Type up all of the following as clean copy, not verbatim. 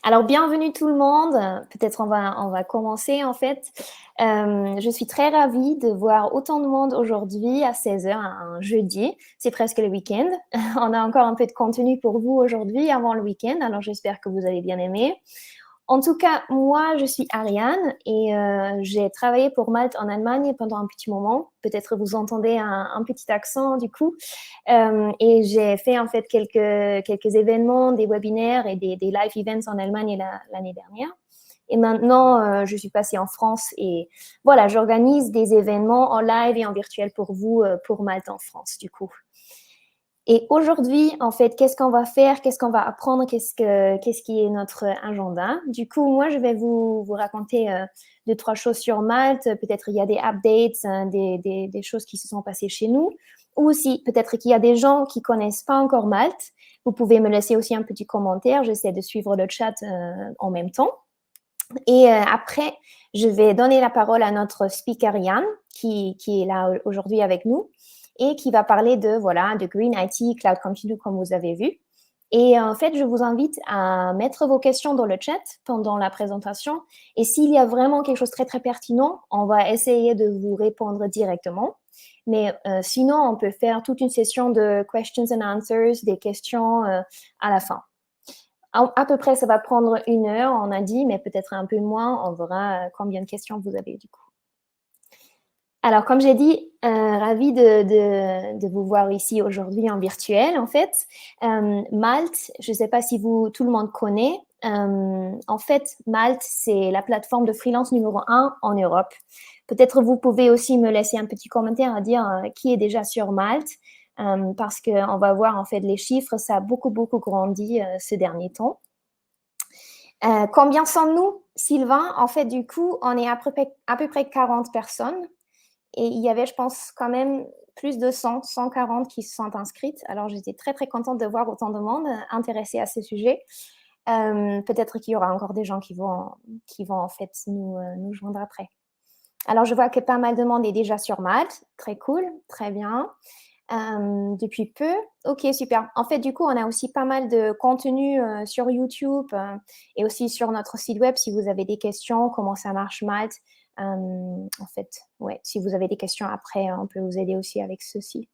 Alors, bienvenue tout le monde. Peut-être on va commencer en fait. Je suis très ravie de voir autant de monde aujourd'hui à 16 heures, un jeudi. C'est presque le week-end. On a encore un peu de contenu pour vous aujourd'hui avant le week-end, alors j'espère que vous allez bien aimer. En tout cas, moi, je suis Ariane et j'ai travaillé pour Malte en Allemagne pendant un petit moment. Peut-être vous entendez un petit accent du coup. Et j'ai fait en fait quelques événements, des webinaires et des live events en Allemagne l'année dernière. Et maintenant, je suis passée en France et voilà, j'organise des événements en live et en virtuel pour vous, pour Malte en France du coup. Et aujourd'hui, en fait, qu'est-ce qu'on va faire? Qu'est-ce qu'on va apprendre? Qu'est-ce qui est notre agenda? Du coup, moi, je vais vous raconter deux, trois choses sur Malte. Peut-être il y a des updates, des choses qui se sont passées chez nous. Ou aussi, peut-être qu'il y a des gens qui connaissent pas encore Malte. Vous pouvez me laisser aussi un petit commentaire. J'essaie de suivre le chat en même temps. Et après, je vais donner la parole à notre speaker Yann, qui est là aujourd'hui avec nous et qui va parler de Green IT, Cloud Computing, comme vous avez vu. Et en fait, je vous invite à mettre vos questions dans le chat pendant la présentation. Et s'il y a vraiment quelque chose de très, très pertinent, on va essayer de vous répondre directement. Mais sinon, on peut faire toute une session de questions and answers, des questions à la fin. À peu près, ça va prendre 1 heure, on a dit, mais peut-être un peu moins. On verra combien de questions vous avez du coup. Alors, comme j'ai dit, ravie de vous voir ici aujourd'hui en virtuel, en fait. Malte, je ne sais pas si tout le monde connaît. En fait, Malte, c'est la plateforme de freelance numéro 1 en Europe. Peut-être vous pouvez aussi me laisser un petit commentaire à dire qui est déjà sur Malte, parce qu'on va voir, en fait, les chiffres, ça a beaucoup, beaucoup grandi ces derniers temps. Combien sommes-nous, Sylvain? En fait, du coup, on est à peu près 40 personnes. Et il y avait, je pense, quand même plus de 140 qui se sont inscrites. Alors, j'étais très, très contente de voir autant de monde intéressé à ce sujet. Peut-être qu'il y aura encore des gens qui vont en fait nous joindre après. Alors, je vois que pas mal de monde est déjà sur Malte. Très cool, très bien. Depuis peu. Ok, super. En fait, du coup, on a aussi pas mal de contenu sur YouTube et aussi sur notre site web si vous avez des questions, comment ça marche Malte. En fait, ouais, si vous avez des questions après, on peut vous aider aussi avec ceci.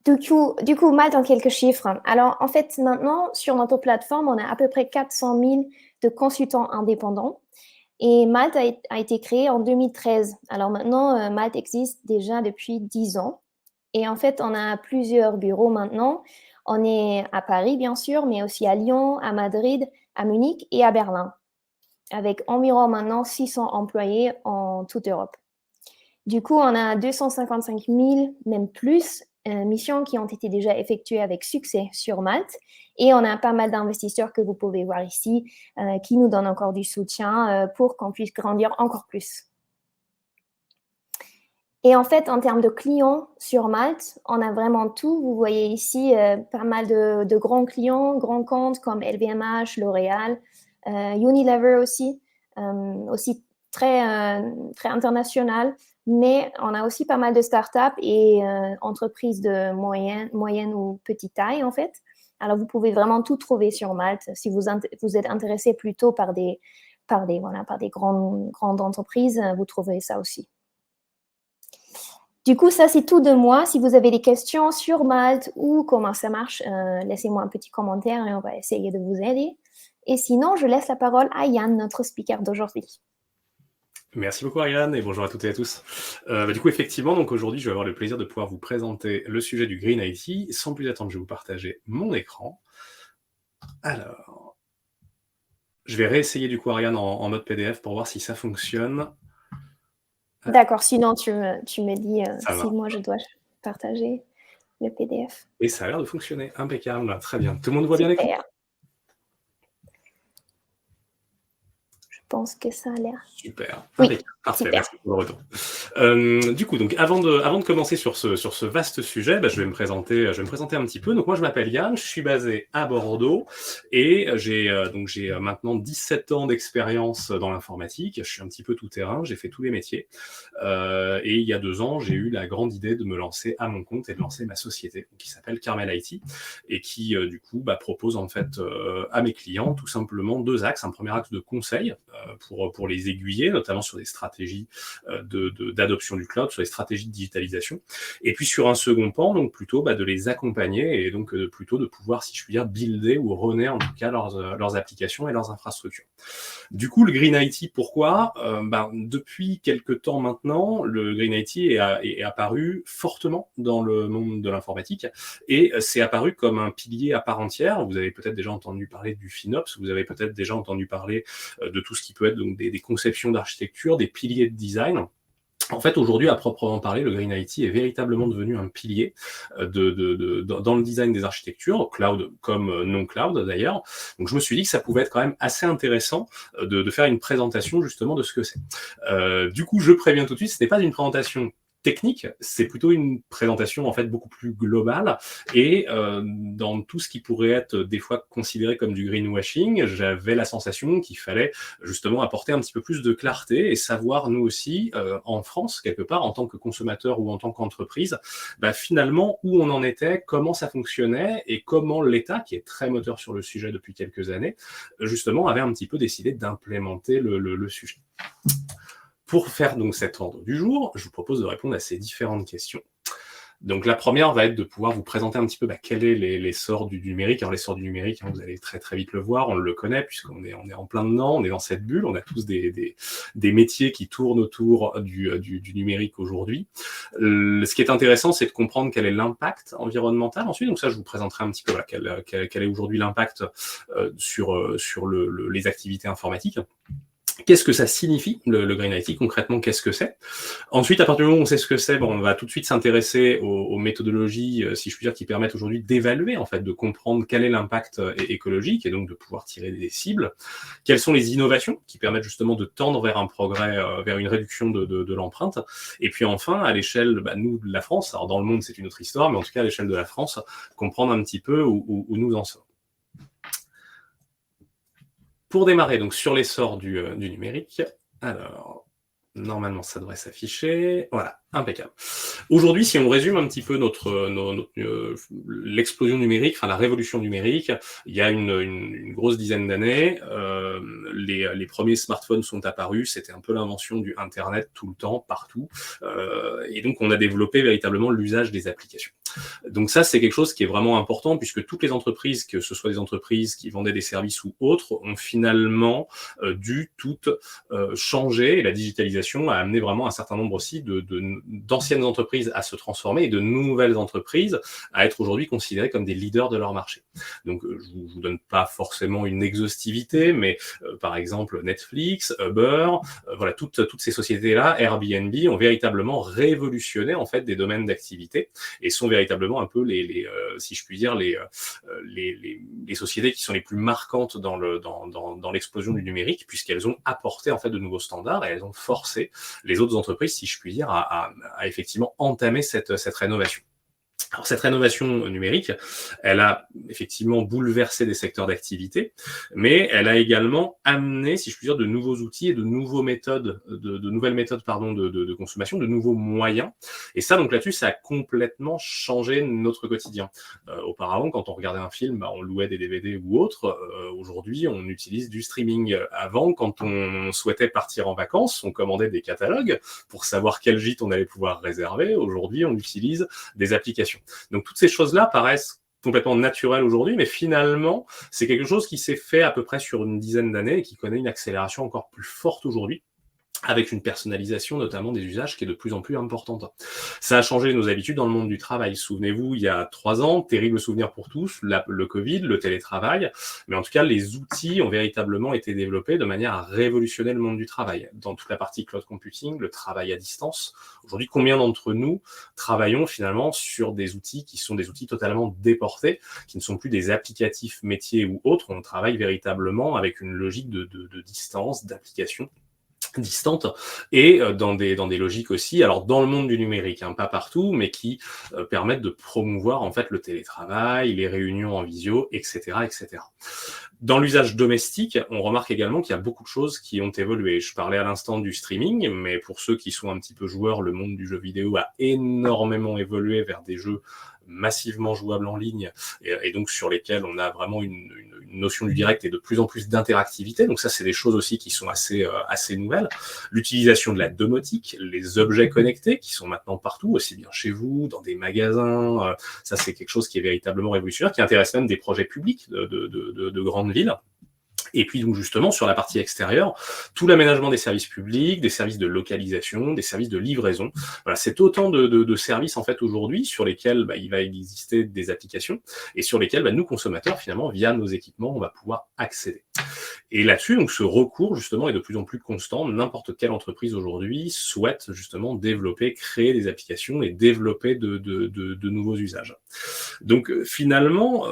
Du coup, Malte en quelques chiffres. Alors, en fait, maintenant, sur notre plateforme, on a à peu près 400 000 de consultants indépendants. Et Malte a été créé en 2013. Alors maintenant, Malte existe déjà depuis 10 ans. Et en fait, on a plusieurs bureaux maintenant. On est à Paris, bien sûr, mais aussi à Lyon, à Madrid, à Munich et à Berlin, avec environ maintenant 600 employés en toute Europe. Du coup, on a 255 000, même plus, missions qui ont été déjà effectuées avec succès sur Malte. Et on a pas mal d'investisseurs que vous pouvez voir ici qui nous donnent encore du soutien pour qu'on puisse grandir encore plus. Et en fait, en termes de clients sur Malte, on a vraiment tout. Vous voyez ici pas mal de grands clients, grands comptes comme LVMH, L'Oréal, Unilever aussi très international. Mais on a aussi pas mal de startups et entreprises de moyenne ou petite taille, en fait. Alors, vous pouvez vraiment tout trouver sur Malte. Si vous êtes intéressé plutôt par des grandes entreprises, vous trouverez ça aussi. Du coup, ça, c'est tout de moi. Si vous avez des questions sur Malte ou comment ça marche, laissez-moi un petit commentaire et on va essayer de vous aider. Et sinon, je laisse la parole à Yann, notre speaker d'aujourd'hui. Merci beaucoup Ariane et bonjour à toutes et à tous. Du coup, effectivement, donc aujourd'hui, je vais avoir le plaisir de pouvoir vous présenter le sujet du Green IT. Sans plus attendre, je vais vous partager mon écran. Alors, je vais réessayer du coup Ariane en mode PDF pour voir si ça fonctionne. D'accord, sinon tu me dis si va. moi je dois partager le PDF. Et ça a l'air de fonctionner, impeccable, très bien. Tout le monde voit bien l'écran? Super. Je pense que ça a l'air. Super, Oui. impeccable. Parfait, Super. merci pour le retour. Du coup, donc avant de commencer sur ce vaste sujet, bah, je vais me présenter un petit peu. Donc moi, je m'appelle Yann, je suis basé à Bordeaux et j'ai maintenant 17 ans d'expérience dans l'informatique. Je suis un petit peu tout terrain, j'ai fait tous les métiers. Et il y a 2 ans, j'ai eu la grande idée de me lancer à mon compte et de lancer ma société qui s'appelle Carmel IT et qui du coup propose en fait à mes clients tout simplement 2 axes. Un premier axe de conseil pour les aiguiller, notamment sur des stratégies d'adoption du cloud, sur les stratégies de digitalisation. Et puis sur un second pan, donc plutôt de les accompagner et donc plutôt de pouvoir, si je puis dire, builder ou runner en tout cas leurs applications et leurs infrastructures. Du coup, le Green IT, pourquoi depuis quelques temps maintenant, le Green IT est apparu fortement dans le monde de l'informatique et c'est apparu comme un pilier à part entière. Vous avez peut-être déjà entendu parler du FinOps, vous avez peut-être déjà entendu parler de tout ce qui peut être donc des conceptions d'architecture, des piliers de design. En fait, aujourd'hui, à proprement parler, le Green IT est véritablement devenu un pilier dans le design des architectures, cloud comme non cloud d'ailleurs. Donc, je me suis dit que ça pouvait être quand même assez intéressant de faire une présentation justement de ce que c'est. Du coup, je préviens tout de suite, ce n'est pas une présentation technique, c'est plutôt une présentation en fait beaucoup plus globale et dans tout ce qui pourrait être des fois considéré comme du greenwashing, j'avais la sensation qu'il fallait justement apporter un petit peu plus de clarté et savoir nous aussi en France quelque part en tant que consommateur ou en tant qu'entreprise finalement où on en était, comment ça fonctionnait et comment l'État qui est très moteur sur le sujet depuis quelques années justement avait un petit peu décidé d'implémenter le sujet. Pour faire donc cet ordre du jour, je vous propose de répondre à ces différentes questions. Donc la première va être de pouvoir vous présenter un petit peu quel est l'essor du numérique. Alors l'essor du numérique, vous allez très très vite le voir, on le connaît puisqu'on est en plein dedans, on est dans cette bulle, on a tous des métiers qui tournent autour du numérique aujourd'hui. Ce qui est intéressant, c'est de comprendre quel est l'impact environnemental ensuite. Donc ça, je vous présenterai un petit peu quel est aujourd'hui l'impact sur les activités informatiques. Qu'est-ce que ça signifie, le Green IT, concrètement, qu'est-ce que c'est? Ensuite, à partir du moment où on sait ce que c'est, on va tout de suite s'intéresser aux méthodologies, si je puis dire, qui permettent aujourd'hui d'évaluer, en fait, de comprendre quel est l'impact écologique et donc de pouvoir tirer des cibles. Quelles sont les innovations qui permettent justement de tendre vers un progrès, vers une réduction de l'empreinte. Et puis enfin, à l'échelle, nous, de la France, alors dans le monde, c'est une autre histoire, mais en tout cas, à l'échelle de la France, comprendre un petit peu où nous en sommes. Pour démarrer, donc sur l'essor du numérique, alors, normalement, ça devrait s'afficher. Voilà, impeccable. Aujourd'hui, si on résume un petit peu l'explosion numérique, enfin la révolution numérique, il y a une grosse dizaine d'années, les premiers smartphones sont apparus, c'était un peu l'invention du Internet tout le temps, partout, et donc on a développé véritablement l'usage des applications. Donc ça, c'est quelque chose qui est vraiment important puisque toutes les entreprises, que ce soit des entreprises qui vendaient des services ou autres, ont finalement dû toutes changer et la digitalisation a amené vraiment un certain nombre aussi d'anciennes entreprises à se transformer et de nouvelles entreprises à être aujourd'hui considérées comme des leaders de leur marché. Donc je vous donne pas forcément une exhaustivité, mais par exemple Netflix, Uber, voilà toutes ces sociétés-là, Airbnb, ont véritablement révolutionné en fait des domaines d'activité et sont véritablement un peu si je puis dire, les sociétés qui sont les plus marquantes dans l'explosion du numérique, puisqu'elles ont apporté en fait de nouveaux standards et elles ont forcé les autres entreprises, si je puis dire, à effectivement entamer cette rénovation. Alors cette rénovation numérique, elle a effectivement bouleversé des secteurs d'activité, mais elle a également amené, si je puis dire, de nouveaux outils et de nouvelles méthodes, de consommation, de nouveaux moyens. Et ça, donc là-dessus, ça a complètement changé notre quotidien. Auparavant, quand on regardait un film, on louait des DVD ou autre. Aujourd'hui, on utilise du streaming. Avant, quand on souhaitait partir en vacances, on commandait des catalogues pour savoir quel gîte on allait pouvoir réserver. Aujourd'hui, on utilise des applications. Donc toutes ces choses-là paraissent complètement naturelles aujourd'hui, mais finalement, c'est quelque chose qui s'est fait à peu près sur une dizaine d'années et qui connaît une accélération encore plus forte aujourd'hui, avec une personnalisation notamment des usages qui est de plus en plus importante. Ça a changé nos habitudes dans le monde du travail. Souvenez-vous, il y a 3 ans, terrible souvenir pour tous, le Covid, le télétravail, mais en tout cas, les outils ont véritablement été développés de manière à révolutionner le monde du travail. Dans toute la partie cloud computing, le travail à distance. Aujourd'hui, combien d'entre nous travaillons finalement sur des outils qui sont des outils totalement déportés, qui ne sont plus des applicatifs métiers ou autres. On travaille véritablement avec une logique de distance, d'application, distantes et dans des logiques aussi, alors dans le monde du numérique, hein, pas partout, mais qui permettent de promouvoir en fait le télétravail, les réunions en visio, etc., etc. Dans l'usage domestique, on remarque également qu'il y a beaucoup de choses qui ont évolué. Je parlais à l'instant du streaming, mais pour ceux qui sont un petit peu joueurs, le monde du jeu vidéo a énormément évolué vers des jeux massivement jouables en ligne et donc sur lesquels on a vraiment une notion du direct et de plus en plus d'interactivité. Donc ça, c'est des choses aussi qui sont assez nouvelles. L'utilisation de la domotique, les objets connectés qui sont maintenant partout, aussi bien chez vous, dans des magasins. Ça, c'est quelque chose qui est véritablement révolutionnaire, qui intéresse même des projets publics de grandes villes. Et puis donc justement sur la partie extérieure, tout l'aménagement des services publics, des services de localisation, des services de livraison. Voilà, c'est autant de services en fait aujourd'hui sur lesquels il va exister des applications et sur lesquels nous consommateurs finalement via nos équipements on va pouvoir accéder. Et là-dessus, donc, ce recours, justement, est de plus en plus constant. N'importe quelle entreprise aujourd'hui souhaite, justement, développer, créer des applications et développer de nouveaux usages. Donc, finalement,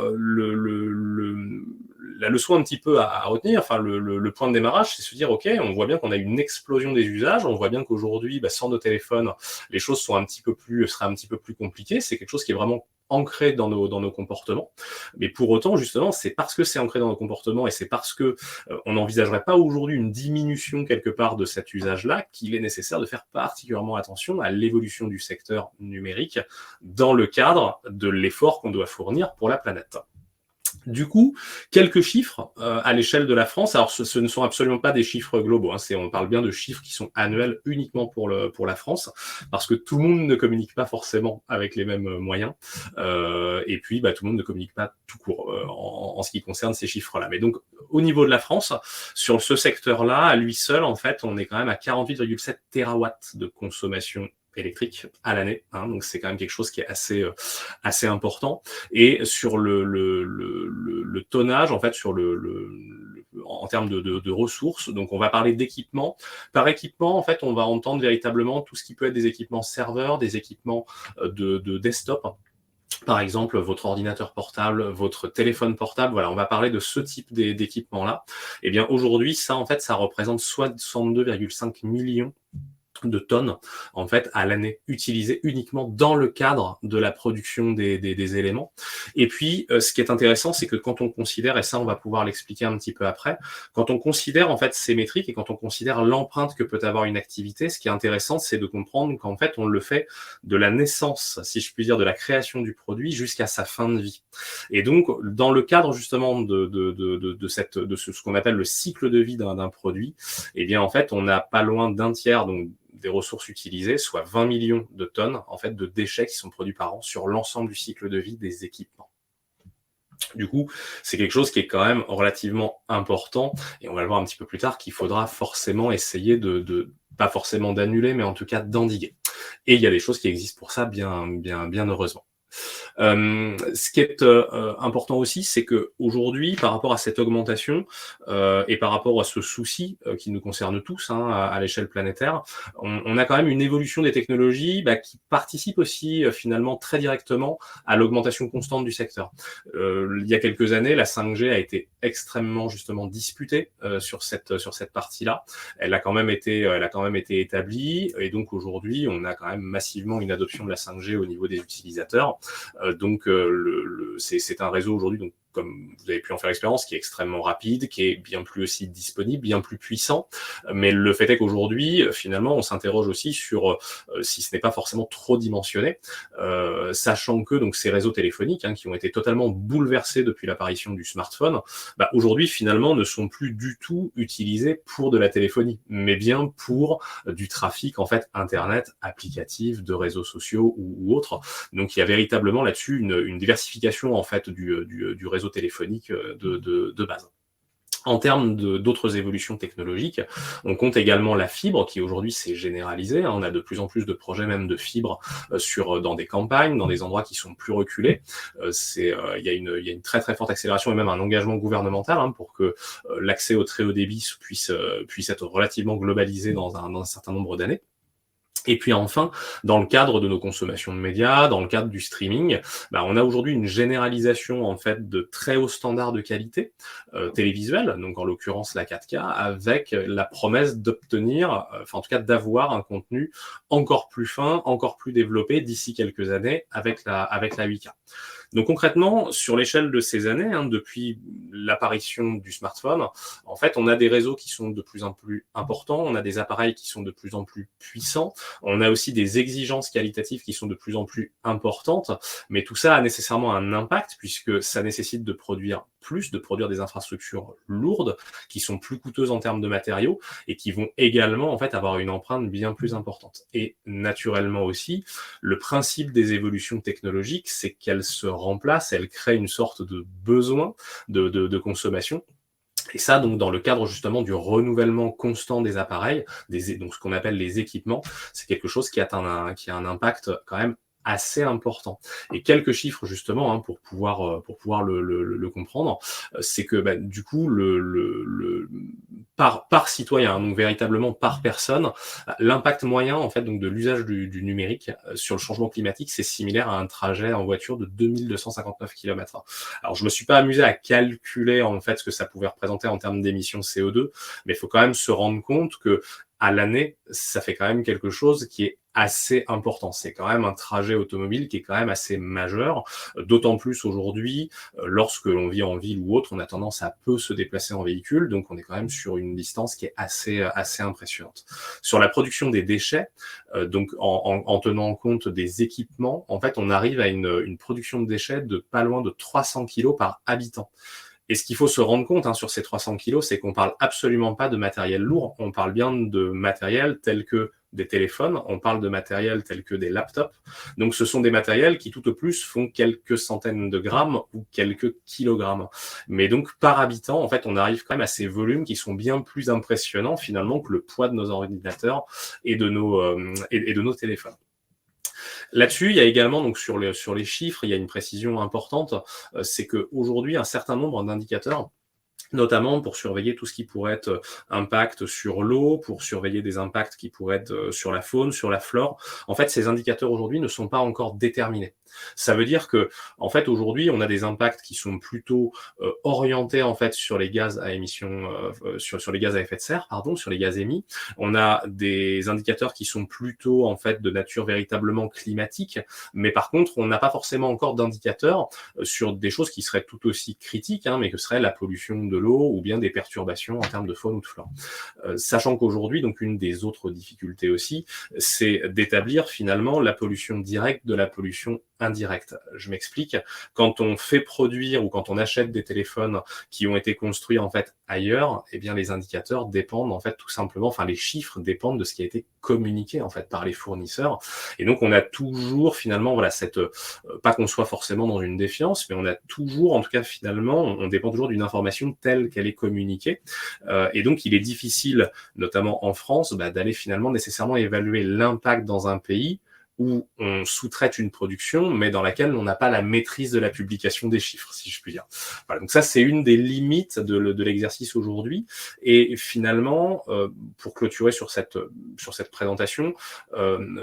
la leçon un petit peu à retenir, enfin, le point de démarrage, c'est se dire, OK, on voit bien qu'on a une explosion des usages. On voit bien qu'aujourd'hui, sans nos téléphones, les choses seraient un petit peu plus compliquées. C'est quelque chose qui est vraiment ancré dans nos comportements. Mais pour autant, justement, c'est parce que c'est ancré dans nos comportements et c'est parce que on n'envisagerait pas aujourd'hui une diminution quelque part de cet usage-là qu'il est nécessaire de faire particulièrement attention à l'évolution du secteur numérique dans le cadre de l'effort qu'on doit fournir pour la planète. Du coup, quelques chiffres à l'échelle de la France. Alors, ce ne sont absolument pas des chiffres globaux. On parle bien de chiffres qui sont annuels uniquement pour la France, parce que tout le monde ne communique pas forcément avec les mêmes moyens. Et puis, tout le monde ne communique pas tout court en ce qui concerne ces chiffres-là. Mais donc, au niveau de la France, sur ce secteur-là, à lui seul, en fait, on est quand même à 48,7 terawatts de consommation électrique à l'année, donc c'est quand même quelque chose qui est assez important. Et sur le tonnage, en fait, en termes de ressources, donc on va parler d'équipements. Par équipement, en fait, on va entendre véritablement tout ce qui peut être des équipements serveurs, des équipements de desktop. Par exemple, votre ordinateur portable, votre téléphone portable, voilà, on va parler de ce type d'équipement-là. Eh bien, aujourd'hui, ça, en fait, ça représente 62,5 millions de tonnes, en fait, à l'année, utilisées uniquement dans le cadre de la production des éléments. Et puis, ce qui est intéressant, c'est que quand on considère, et ça, on va pouvoir l'expliquer un petit peu après, quand on considère, en fait, ces métriques et quand on considère l'empreinte que peut avoir une activité, ce qui est intéressant, c'est de comprendre qu'en fait, on le fait de la naissance, si je puis dire, de la création du produit jusqu'à sa fin de vie. Et donc, dans le cadre, justement, de ce qu'on appelle le cycle de vie d'un produit, eh bien, en fait, on n'a pas loin d'un tiers, donc, des ressources utilisées, soit 20 millions de tonnes en fait de déchets qui sont produits par an sur l'ensemble du cycle de vie des équipements. Du coup, c'est quelque chose qui est quand même relativement important et on va le voir un petit peu plus tard qu'il faudra forcément essayer de pas forcément d'annuler, mais en tout cas d'endiguer. Et il y a des choses qui existent pour ça, bien heureusement. Ce qui est important aussi, c'est que aujourd'hui, par rapport à cette augmentation et par rapport à ce souci qui nous concerne tous à l'échelle planétaire, on a quand même une évolution des technologies qui participe aussi finalement très directement à l'augmentation constante du secteur. Il y a quelques années, la 5G a été extrêmement justement disputée sur cette partie-là. Elle a quand même été établie et donc aujourd'hui, on a quand même massivement une adoption de la 5G au niveau des utilisateurs. Donc, c'est un réseau aujourd'hui, donc comme vous avez pu en faire l'expérience, qui est extrêmement rapide, qui est bien plus aussi disponible, bien plus puissant. Mais le fait est qu'aujourd'hui, finalement, on s'interroge aussi sur si ce n'est pas forcément trop dimensionné, sachant que donc ces réseaux téléphoniques qui ont été totalement bouleversés depuis l'apparition du smartphone, aujourd'hui finalement ne sont plus du tout utilisés pour de la téléphonie, mais bien pour du trafic en fait internet, applicatif, de réseaux sociaux ou autres. Donc il y a véritablement là-dessus une diversification en fait du réseau téléphonique de base. En termes d'autres évolutions technologiques, on compte également la fibre qui aujourd'hui s'est généralisée. On a de plus en plus de projets même de fibre dans des campagnes, dans des endroits qui sont plus reculés. Il y a une très très forte accélération et même un engagement gouvernemental pour que l'accès au très haut débit puisse être relativement globalisé dans un certain nombre d'années. Et puis enfin, dans le cadre de nos consommations de médias, dans le cadre du streaming, on a aujourd'hui une généralisation en fait de très hauts standards de qualité télévisuelle, donc en l'occurrence la 4K, avec la promesse d'obtenir, enfin en tout cas d'avoir un contenu encore plus fin, encore plus développé d'ici quelques années avec la 8K. Donc concrètement, sur l'échelle de ces années, depuis l'apparition du smartphone, en fait, on a des réseaux qui sont de plus en plus importants, on a des appareils qui sont de plus en plus puissants, on a aussi des exigences qualitatives qui sont de plus en plus importantes, mais tout ça a nécessairement un impact puisque ça nécessite de produire plus, de produire des infrastructures lourdes qui sont plus coûteuses en termes de matériaux et qui vont également en fait avoir une empreinte bien plus importante. Et naturellement aussi, le principe des évolutions technologiques, c'est qu'elles se remplacent, elles créent une sorte de besoin de consommation. Et ça, donc, dans le cadre justement du renouvellement constant des appareils, donc ce qu'on appelle les équipements, c'est quelque chose qui a un impact quand même assez important. Et quelques chiffres justement pour pouvoir le comprendre, c'est que du coup par citoyen, donc véritablement par personne, l'impact moyen en fait donc de l'usage du numérique sur le changement climatique, c'est similaire à un trajet en voiture de 2259 km/h. Alors je me suis pas amusé à calculer en fait ce que ça pouvait représenter en termes d'émissions CO2, mais il faut quand même se rendre compte que à l'année, ça fait quand même quelque chose qui est assez important. C'est quand même un trajet automobile qui est quand même assez majeur, d'autant plus aujourd'hui, lorsque l'on vit en ville ou autre, on a tendance à peu se déplacer en véhicule, donc on est quand même sur une distance qui est assez impressionnante. Sur la production des déchets, donc en tenant compte des équipements, en fait, on arrive à une production de déchets de pas loin de 300 kg par habitant. Et ce qu'il faut se rendre compte sur ces 300 kilos, c'est qu'on parle absolument pas de matériel lourd, on parle bien de matériel tel que des téléphones, on parle de matériel tel que des laptops. Donc ce sont des matériels qui tout au plus font quelques centaines de grammes ou quelques kilogrammes. Mais donc par habitant, en fait, on arrive quand même à ces volumes qui sont bien plus impressionnants finalement que le poids de nos ordinateurs et de nos téléphones. Là-dessus, il y a également, donc sur les chiffres, il y a une précision importante, c'est qu'aujourd'hui, un certain nombre d'indicateurs, notamment pour surveiller tout ce qui pourrait être impact sur l'eau, pour surveiller des impacts qui pourraient être sur la faune, sur la flore. En fait, ces indicateurs aujourd'hui ne sont pas encore déterminés. Ça veut dire que, en fait, aujourd'hui, on a des impacts qui sont plutôt orientés en fait sur les gaz à émissions, sur les gaz à effet de serre, sur les gaz émis. On a des indicateurs qui sont plutôt en fait de nature véritablement climatique, mais par contre, on n'a pas forcément encore d'indicateurs sur des choses qui seraient tout aussi critiques, mais que serait la pollution de l'eau ou bien des perturbations en termes de faune ou de flore. Sachant qu'aujourd'hui, donc une des autres difficultés aussi, c'est d'établir finalement la pollution directe de la pollution indirecte. Je m'explique. Quand on fait produire ou quand on achète des téléphones qui ont été construits en fait ailleurs, eh bien les indicateurs dépendent en fait tout simplement, enfin les chiffres dépendent de ce qui a été communiqué en fait par les fournisseurs. Et donc on a toujours finalement cette pas qu'on soit forcément dans une défiance, mais on a toujours en tout cas finalement on dépend toujours d'une information telle qu'elle est communiquée. Et donc il est difficile, notamment en France, d'aller finalement nécessairement évaluer l'impact dans un pays où on sous-traite une production, mais dans laquelle on n'a pas la maîtrise de la publication des chiffres, si je puis dire. Voilà, donc ça, c'est une des limites de l'exercice aujourd'hui. Et finalement, pour clôturer sur cette présentation,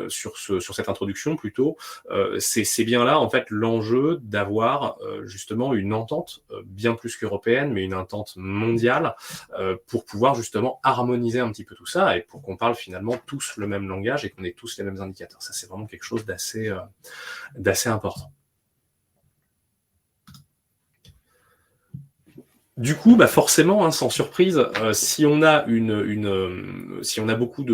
sur cette introduction plutôt, c'est bien là, en fait, l'enjeu d'avoir justement une entente bien plus qu'européenne, mais une entente mondiale pour pouvoir justement harmoniser un petit peu tout ça et pour qu'on parle finalement tous le même langage et qu'on ait tous les mêmes indicateurs. Ça, c'est vraiment quelque chose d'assez important. Du coup, forcément, sans surprise, si on a si on a beaucoup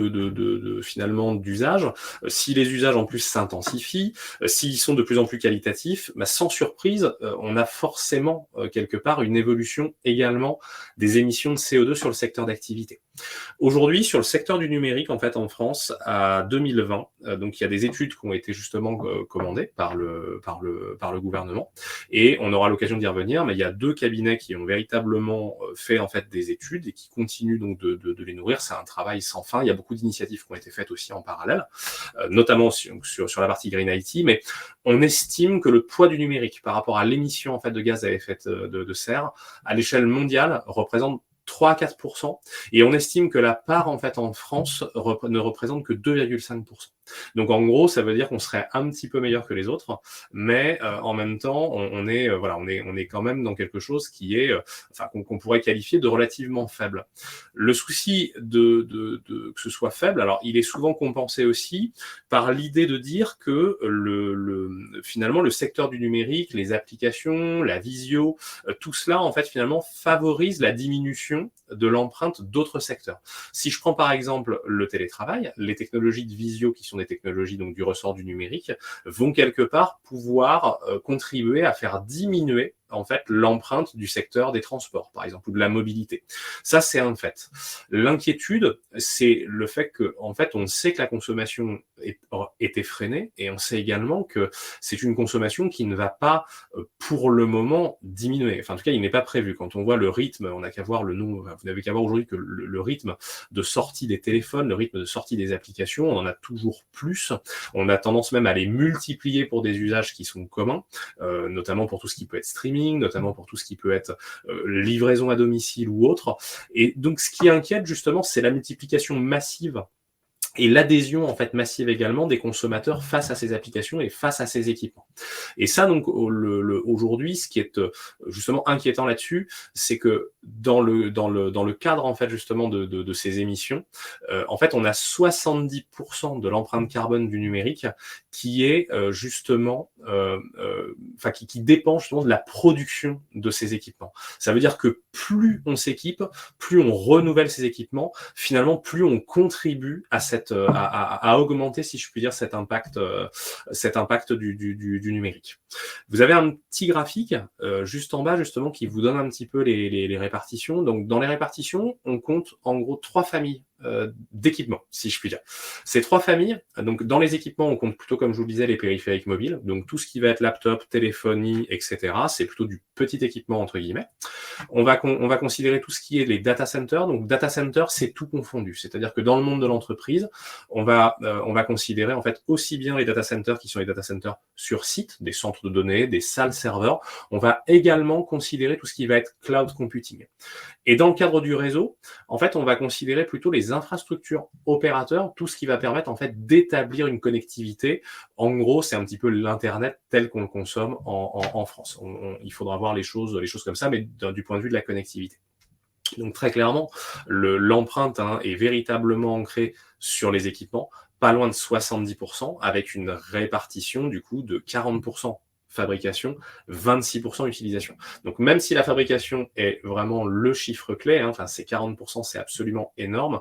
finalement d'usages, si les usages en plus s'intensifient, s'ils sont de plus en plus qualitatifs, sans surprise, on a forcément quelque part une évolution également des émissions de CO2 sur le secteur d'activité. Aujourd'hui, sur le secteur du numérique, en fait, en France, à 2020, donc il y a des études qui ont été justement commandées par le gouvernement, et on aura l'occasion d'y revenir, mais il y a 2 cabinets qui ont véritablement fait en fait des études et qui continuent donc de les nourrir. C'est un travail sans fin. Il y a beaucoup d'initiatives qui ont été faites aussi en parallèle, notamment sur la partie Green IT, mais on estime que le poids du numérique par rapport à l'émission en fait de gaz à effet de serre à l'échelle mondiale représente 3 à 4%, et on estime que la part en fait en France ne représente que 2,5%. Donc en gros, ça veut dire qu'on serait un petit peu meilleur que les autres, mais en même temps, on est quand même dans quelque chose qui est, qu'on pourrait qualifier de relativement faible. Le souci que ce soit faible, alors il est souvent compensé aussi par l'idée de dire que finalement le secteur du numérique, les applications, la visio, tout cela en fait finalement favorise la diminution de l'empreinte d'autres secteurs. Si je prends par exemple le télétravail, les technologies de visio qui sont des technologies donc du ressort du numérique vont quelque part pouvoir contribuer à faire diminuer en fait l'empreinte du secteur des transports, par exemple, ou de la mobilité. Ça, c'est un fait. L'inquiétude, c'est le fait que, en fait, on sait que la consommation est effrénée, et on sait également que c'est une consommation qui ne va pas, pour le moment, diminuer. Enfin, en tout cas, il n'est pas prévu. Quand on voit le rythme, on n'a qu'à voir le nombre, vous n'avez qu'à voir aujourd'hui que le rythme de sortie des téléphones, le rythme de sortie des applications, on en a toujours plus. On a tendance même à les multiplier pour des usages qui sont communs, notamment pour tout ce qui peut être streaming, notamment pour tout ce qui peut être livraison à domicile ou autre. Et donc, ce qui inquiète justement, c'est la multiplication massive et l'adhésion en fait massive également des consommateurs face à ces applications et face à ces équipements. Et ça donc aujourd'hui, ce qui est justement inquiétant là-dessus, c'est que dans le cadre en fait justement de ces émissions, en fait on a 70% de l'empreinte carbone du numérique qui est justement qui dépend justement de la production de ces équipements. Ça veut dire que plus on s'équipe, plus on renouvelle ces équipements, finalement plus on contribue à augmenter, si je puis dire, cet impact du numérique. Vous avez un petit graphique juste en bas, justement, qui vous donne un petit peu les répartitions. Donc, dans les répartitions, on compte en gros 3 familles d'équipements, si je puis dire. Ces 3 familles, donc dans les équipements, on compte plutôt, comme je vous le disais, les périphériques mobiles, donc tout ce qui va être laptop, téléphonie, etc. C'est plutôt du petit équipement, entre guillemets. On va considérer tout ce qui est les data centers. Donc, data center, c'est tout confondu. C'est-à-dire que dans le monde de l'entreprise, on va considérer en fait aussi bien les data centers qui sont les data centers sur site, des centres de données, des salles serveurs. On va également considérer tout ce qui va être cloud computing. Et dans le cadre du réseau, en fait, on va considérer plutôt les infrastructures opérateurs, tout ce qui va permettre en fait d'établir une connectivité. En gros, c'est un petit peu l'Internet tel qu'on le consomme en France. Il faudra voir les choses comme ça, mais du point de vue de la connectivité. Donc très clairement, l'empreinte est véritablement ancrée sur les équipements, pas loin de 70%, avec une répartition du coup de 40% fabrication, 26% utilisation. Donc même si la fabrication est vraiment le chiffre clé, c'est 40%, c'est absolument énorme,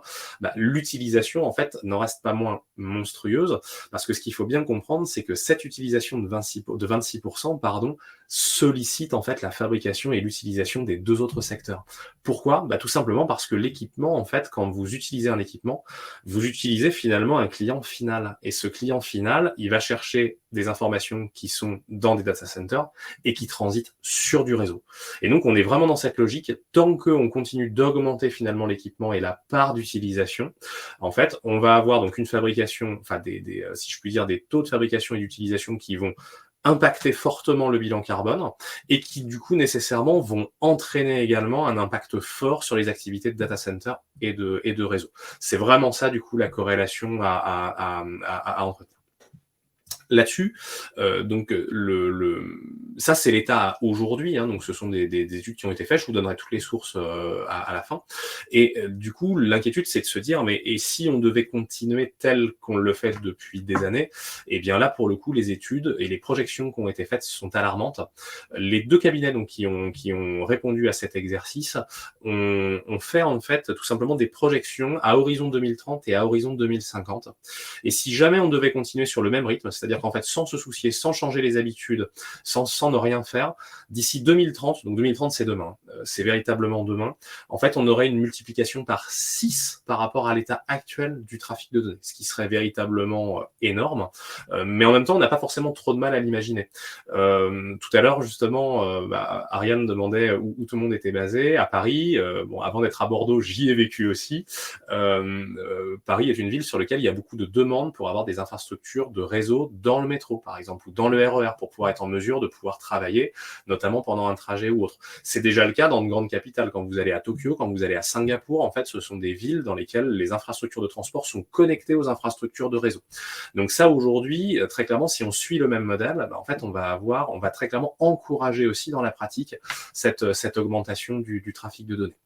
l'utilisation en fait n'en reste pas moins monstrueuse, parce que ce qu'il faut bien comprendre, c'est que cette utilisation de 26%, sollicite en fait la fabrication et l'utilisation des 2 autres secteurs. Pourquoi ? Tout simplement parce que l'équipement, en fait, quand vous utilisez un équipement, vous utilisez finalement un client final. Et ce client final, il va chercher des informations qui sont dans des data centers et qui transitent sur du réseau. Et donc, on est vraiment dans cette logique. Tant qu'on continue d'augmenter finalement l'équipement et la part d'utilisation, en fait, on va avoir donc une fabrication, si je puis dire, des taux de fabrication et d'utilisation qui vont impacter fortement le bilan carbone et qui, du coup, nécessairement vont entraîner également un impact fort sur les activités de data center et de réseau. C'est vraiment ça, du coup, la corrélation à entretenir. Là-dessus, ça c'est l'état aujourd'hui, donc ce sont des études qui ont été faites, je vous donnerai toutes les sources à la fin, et du coup l'inquiétude c'est de se dire, mais et si on devait continuer tel qu'on le fait depuis des années, et bien là pour le coup les études et les projections qui ont été faites sont alarmantes. Les 2 cabinets donc qui ont répondu à cet exercice ont fait en fait tout simplement des projections à horizon 2030 et à horizon 2050, et si jamais on devait continuer sur le même rythme, c'est-à-dire qu'en fait, sans se soucier, sans changer les habitudes, sans ne rien faire, d'ici 2030, donc 2030 c'est demain, c'est véritablement demain, en fait on aurait une multiplication par 6 par rapport à l'état actuel du trafic de données, ce qui serait véritablement énorme, mais en même temps on n'a pas forcément trop de mal à l'imaginer. Tout à l'heure justement, Ariane demandait où tout le monde était basé, à Paris, avant d'être à Bordeaux, j'y ai vécu aussi. Paris est une ville sur laquelle il y a beaucoup de demandes pour avoir des infrastructures de réseau dans le métro, par exemple, ou dans le RER, pour pouvoir être en mesure de pouvoir travailler, notamment pendant un trajet ou autre. C'est déjà le cas dans de grandes capitales. Quand vous allez à Tokyo, quand vous allez à Singapour, en fait, ce sont des villes dans lesquelles les infrastructures de transport sont connectées aux infrastructures de réseau. Donc ça, aujourd'hui, très clairement, si on suit le même modèle, en fait, on va très clairement encourager aussi dans la pratique cette augmentation du trafic de données.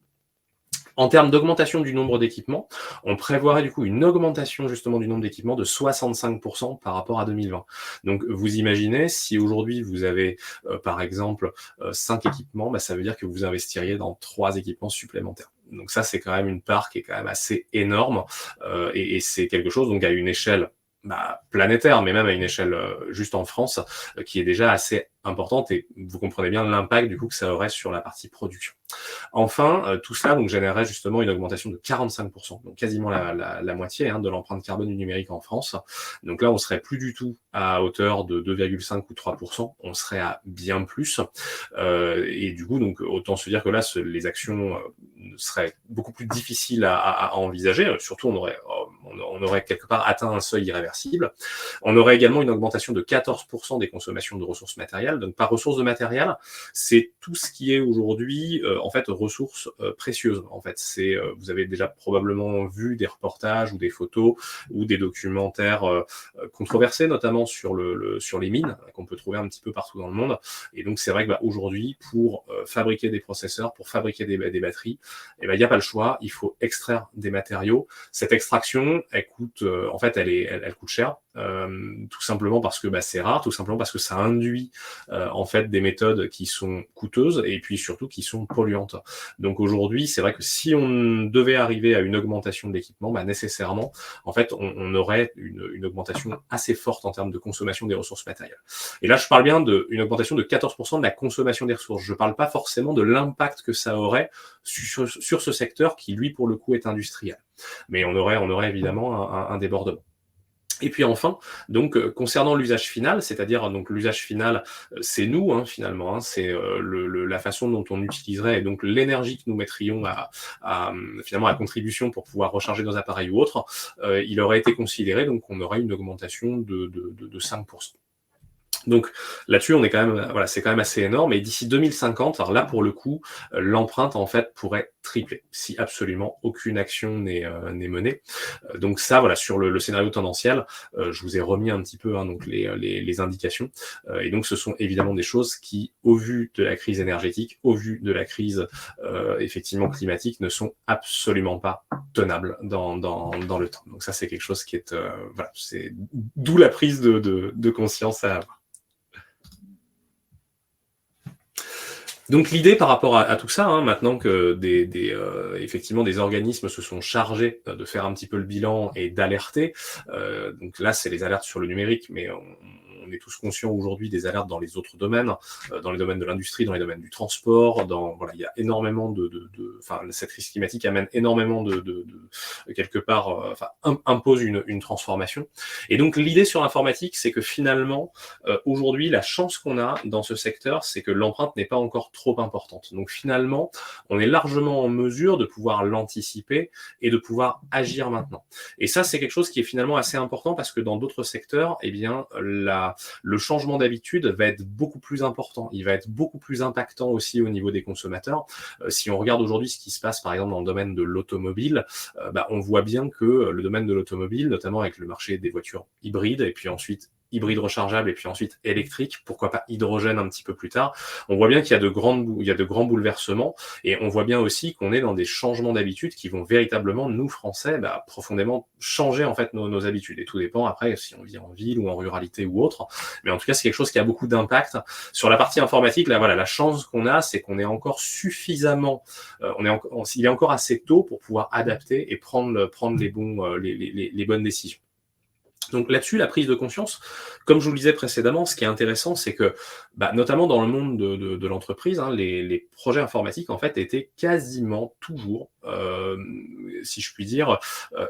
En termes d'augmentation du nombre d'équipements, on prévoirait du coup une augmentation justement du nombre d'équipements de 65% par rapport à 2020. Donc vous imaginez, si aujourd'hui vous avez par exemple 5 équipements, ça veut dire que vous investiriez dans 3 équipements supplémentaires. Donc ça, c'est quand même une part qui est quand même assez énorme et c'est quelque chose donc à une échelle planétaire, mais même à une échelle juste en France, qui est déjà assez importante et vous comprenez bien l'impact du coup que ça aurait sur la partie production. Enfin, tout cela donc générerait justement une augmentation de 45%, donc quasiment la moitié de l'empreinte carbone du numérique en France. Donc là, on serait plus du tout à hauteur de 2,5 ou 3%, on serait à bien plus. Et du coup, donc autant se dire que là, les actions seraient beaucoup plus difficiles à envisager. Surtout, on aurait quelque part atteint un seuil irréversible. On aurait également une augmentation de 14% des consommations de ressources matérielles. Donc par ressources de matériel, c'est tout ce qui est aujourd'hui en fait ressources précieuses. En fait, vous avez déjà probablement vu des reportages ou des photos ou des documentaires controversés, notamment sur les mines qu'on peut trouver un petit peu partout dans le monde. Et donc c'est vrai que aujourd'hui, pour fabriquer des processeurs, pour fabriquer des batteries, il n'y a pas le choix. Il faut extraire des matériaux. Cette extraction, elle coûte en fait, elle coûte cher. Tout simplement parce que c'est rare, tout simplement parce que ça induit en fait des méthodes qui sont coûteuses et puis surtout qui sont polluantes. Donc aujourd'hui, c'est vrai que si on devait arriver à une augmentation de l'équipement, nécessairement, en fait, on aurait une augmentation assez forte en termes de consommation des ressources matérielles. Et là, je parle bien d'une augmentation de 14% de la consommation des ressources. Je ne parle pas forcément de l'impact que ça aurait sur ce secteur qui, lui, pour le coup, est industriel. Mais on aurait évidemment un débordement. Et puis enfin, donc concernant l'usage final, c'est-à-dire donc l'usage final, c'est nous finalement, c'est la façon dont on utiliserait et donc l'énergie que nous mettrions finalement à contribution pour pouvoir recharger nos appareils ou autres, il aurait été considéré donc qu'on aurait une augmentation de 5%. Donc là-dessus, on est quand même, c'est quand même assez énorme. Et d'ici 2050, alors là pour le coup, l'empreinte en fait pourrait tripler si absolument aucune action n'est menée. Donc ça, sur le scénario tendanciel, je vous ai remis un petit peu donc les indications. Et donc ce sont évidemment des choses qui, au vu de la crise énergétique, au vu de la crise effectivement climatique, ne sont absolument pas tenables dans le temps. Donc ça, c'est quelque chose qui est c'est d'où la prise de conscience à avoir. Donc l'idée par rapport à tout ça, maintenant que effectivement des organismes se sont chargés de faire un petit peu le bilan et d'alerter, donc là c'est les alertes sur le numérique, mais on est tous conscients aujourd'hui des alertes dans les autres domaines, dans les domaines de l'industrie, dans les domaines du transport, il y a énormément cette crise climatique amène énormément de quelque part, impose une transformation. Et donc l'idée sur l'informatique, c'est que finalement, aujourd'hui, la chance qu'on a dans ce secteur, c'est que l'empreinte n'est pas encore trop importante. Donc finalement, on est largement en mesure de pouvoir l'anticiper et de pouvoir agir maintenant. Et ça, c'est quelque chose qui est finalement assez important parce que dans d'autres secteurs, le changement d'habitude va être beaucoup plus important. Il va être beaucoup plus impactant aussi au niveau des consommateurs. Si on regarde aujourd'hui ce qui se passe, par exemple, dans le domaine de l'automobile, on voit bien que le domaine de l'automobile, notamment avec le marché des voitures hybrides, et puis ensuite hybride rechargeable et puis ensuite électrique, pourquoi pas hydrogène un petit peu plus tard. On voit bien qu'il y a de grands bouleversements et on voit bien aussi qu'on est dans des changements d'habitudes qui vont véritablement, nous Français, profondément changer en fait nos habitudes. Et tout dépend après si on vit en ville ou en ruralité ou autre. Mais en tout cas, c'est quelque chose qui a beaucoup d'impact. Sur la partie informatique, là, la chance qu'on a, c'est qu'on est encore suffisamment, il est encore assez tôt pour pouvoir adapter et prendre les bonnes décisions. Donc là-dessus, la prise de conscience, comme je vous le disais précédemment, ce qui est intéressant, c'est que, notamment dans le monde de l'entreprise, les projets informatiques, en fait, étaient quasiment toujours, si je puis dire,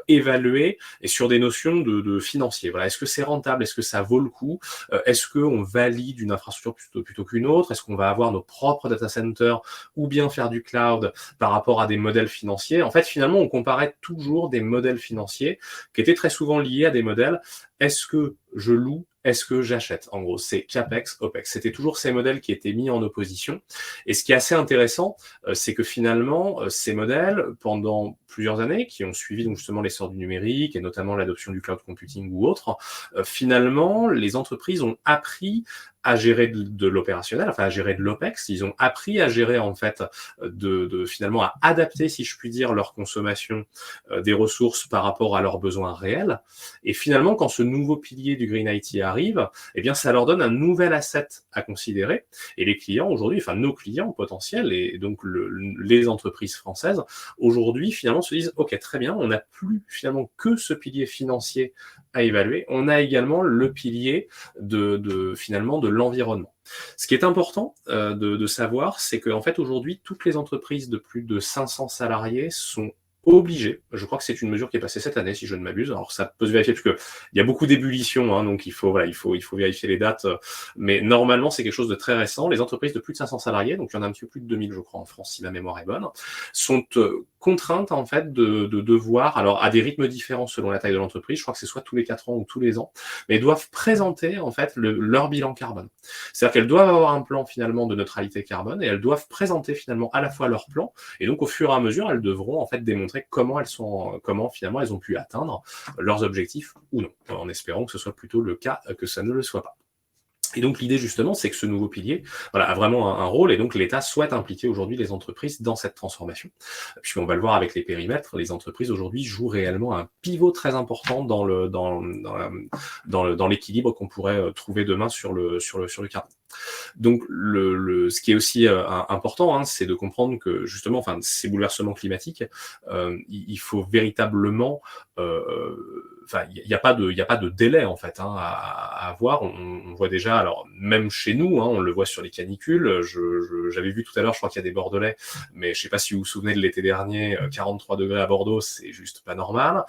évalués et sur des notions de financier. Voilà, est-ce que c'est rentable? Est-ce que ça vaut le coup? Est-ce qu'on valide une infrastructure plutôt qu'une autre? Est-ce qu'on va avoir nos propres data centers ou bien faire du cloud par rapport à des modèles financiers? En fait, finalement, on comparait toujours des modèles financiers qui étaient très souvent liés à des modèles. Est-ce que je loue? est-ce que j'achète? En gros, c'est CAPEX, OPEX. C'était toujours ces modèles qui étaient mis en opposition. Et ce qui est assez intéressant, c'est que finalement, ces modèles, pendant plusieurs années, qui ont suivi donc justement l'essor du numérique et notamment l'adoption du cloud computing ou autre, finalement, les entreprises ont appris à gérer de l'opérationnel, enfin à gérer de l'OPEX. Ils ont appris à gérer en fait, finalement à adapter, si je puis dire, leur consommation des ressources par rapport à leurs besoins réels. Et finalement, quand ce nouveau pilier du Green IT arrive, eh bien, ça leur donne un nouvel asset à considérer. Et les clients aujourd'hui, enfin nos clients potentiels et donc les entreprises françaises aujourd'hui finalement se disent ok, très bien, on n'a plus finalement que ce pilier financier à évaluer, on a également le pilier finalement de l'environnement. Ce qui est important de savoir, c'est qu'en fait aujourd'hui toutes les entreprises de plus de 500 salariés sont obligées, je crois que c'est une mesure qui est passée cette année si je ne m'abuse, alors ça peut se vérifier parce que il y a beaucoup d'ébullition, hein, donc il faut vérifier les dates, mais normalement c'est quelque chose de très récent. Les entreprises de plus de 500 salariés, donc il y en a un petit peu plus de 2000 je crois en France si ma mémoire est bonne, sont contraintes en fait de devoir, alors à des rythmes différents selon la taille de l'entreprise, je crois que c'est soit tous les 4 ans ou tous les ans, mais doivent présenter en fait leur bilan carbone. C'est-à-dire qu'elles doivent avoir un plan finalement de neutralité carbone et elles doivent présenter finalement à la fois leur plan et donc au fur et à mesure elles devront en fait démontrer comment finalement elles ont pu atteindre leurs objectifs ou non, en espérant que ce soit plutôt le cas que ça ne le soit pas. Et donc l'idée justement, c'est que ce nouveau pilier a vraiment un rôle et donc l'État souhaite impliquer aujourd'hui les entreprises dans cette transformation. Puisqu'on va le voir avec les périmètres, les entreprises aujourd'hui jouent réellement un pivot très important dans l'équilibre qu'on pourrait trouver demain sur le carbone. Donc ce qui est aussi important, hein, c'est de comprendre que justement, enfin, ces bouleversements climatiques, il faut véritablement il n'y a pas de délai en fait hein, à avoir. On voit déjà, alors même chez nous, hein, on le voit sur les canicules. J'avais vu tout à l'heure, je crois qu'il y a des Bordelais, mais je sais pas si vous vous souvenez de l'été dernier, 43 degrés à Bordeaux, c'est juste pas normal.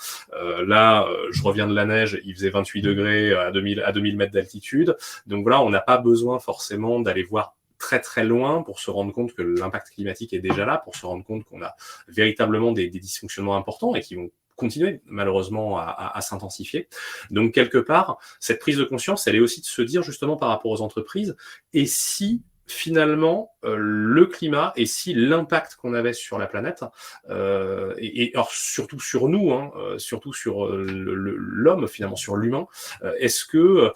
Là, je reviens de la neige, il faisait 28 degrés à 2000 mètres d'altitude. Donc voilà, on n'a pas besoin forcément d'aller voir très très loin pour se rendre compte que l'impact climatique est déjà là, pour se rendre compte qu'on a véritablement des dysfonctionnements importants et qui vont continuer malheureusement à s'intensifier. Donc quelque part, cette prise de conscience, elle est aussi de se dire justement par rapport aux entreprises, et si finalement le climat et si l'impact qu'on avait sur la planète et alors surtout sur nous, hein, surtout sur l'homme finalement, sur l'humain, est-ce que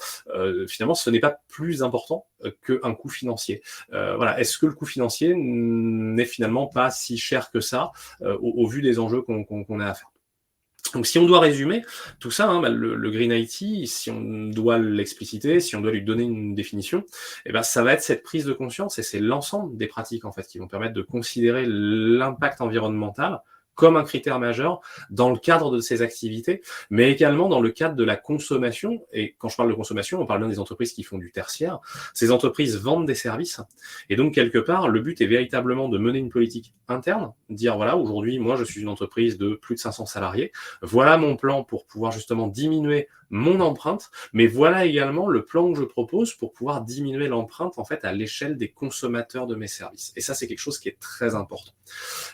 finalement ce n'est pas plus important qu'un coût financier. Voilà, est-ce que le coût financier n'est finalement pas si cher que ça au vu des enjeux qu'on a à faire? Donc si on doit résumer tout ça, hein, le Green IT, si on doit l'expliciter, si on doit lui donner une définition, ça va être cette prise de conscience et c'est l'ensemble des pratiques en fait qui vont permettre de considérer l'impact environnemental comme un critère majeur dans le cadre de ces activités, mais également dans le cadre de la consommation. Et quand je parle de consommation, on parle bien des entreprises qui font du tertiaire. Ces entreprises vendent des services. Et donc, quelque part, le but est véritablement de mener une politique interne, dire, voilà, aujourd'hui, moi, je suis une entreprise de plus de 500 salariés. Voilà mon plan pour pouvoir justement diminuer mon empreinte, mais voilà également le plan que je propose pour pouvoir diminuer l'empreinte en fait à l'échelle des consommateurs de mes services. Et ça, c'est quelque chose qui est très important.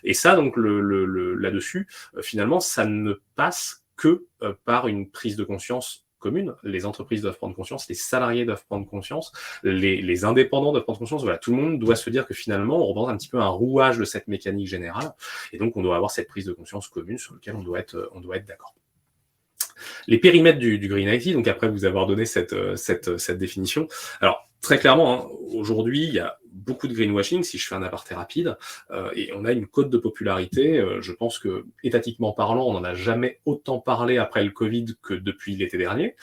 Et ça, donc, là-dessus, finalement, ça ne passe que par une prise de conscience commune. Les entreprises doivent prendre conscience, les salariés doivent prendre conscience, les indépendants doivent prendre conscience. Voilà, tout le monde doit se dire que finalement, on représente un petit peu un rouage de cette mécanique générale. Et donc, on doit avoir cette prise de conscience commune sur laquelle on doit être d'accord. Les périmètres du Green IT, donc après vous avoir donné cette définition. Alors, très clairement, hein, aujourd'hui, il y a beaucoup de greenwashing, si je fais un aparté rapide, et on a une cote de popularité. Je pense que, étatiquement parlant, on n'en a jamais autant parlé après le Covid que depuis l'été dernier.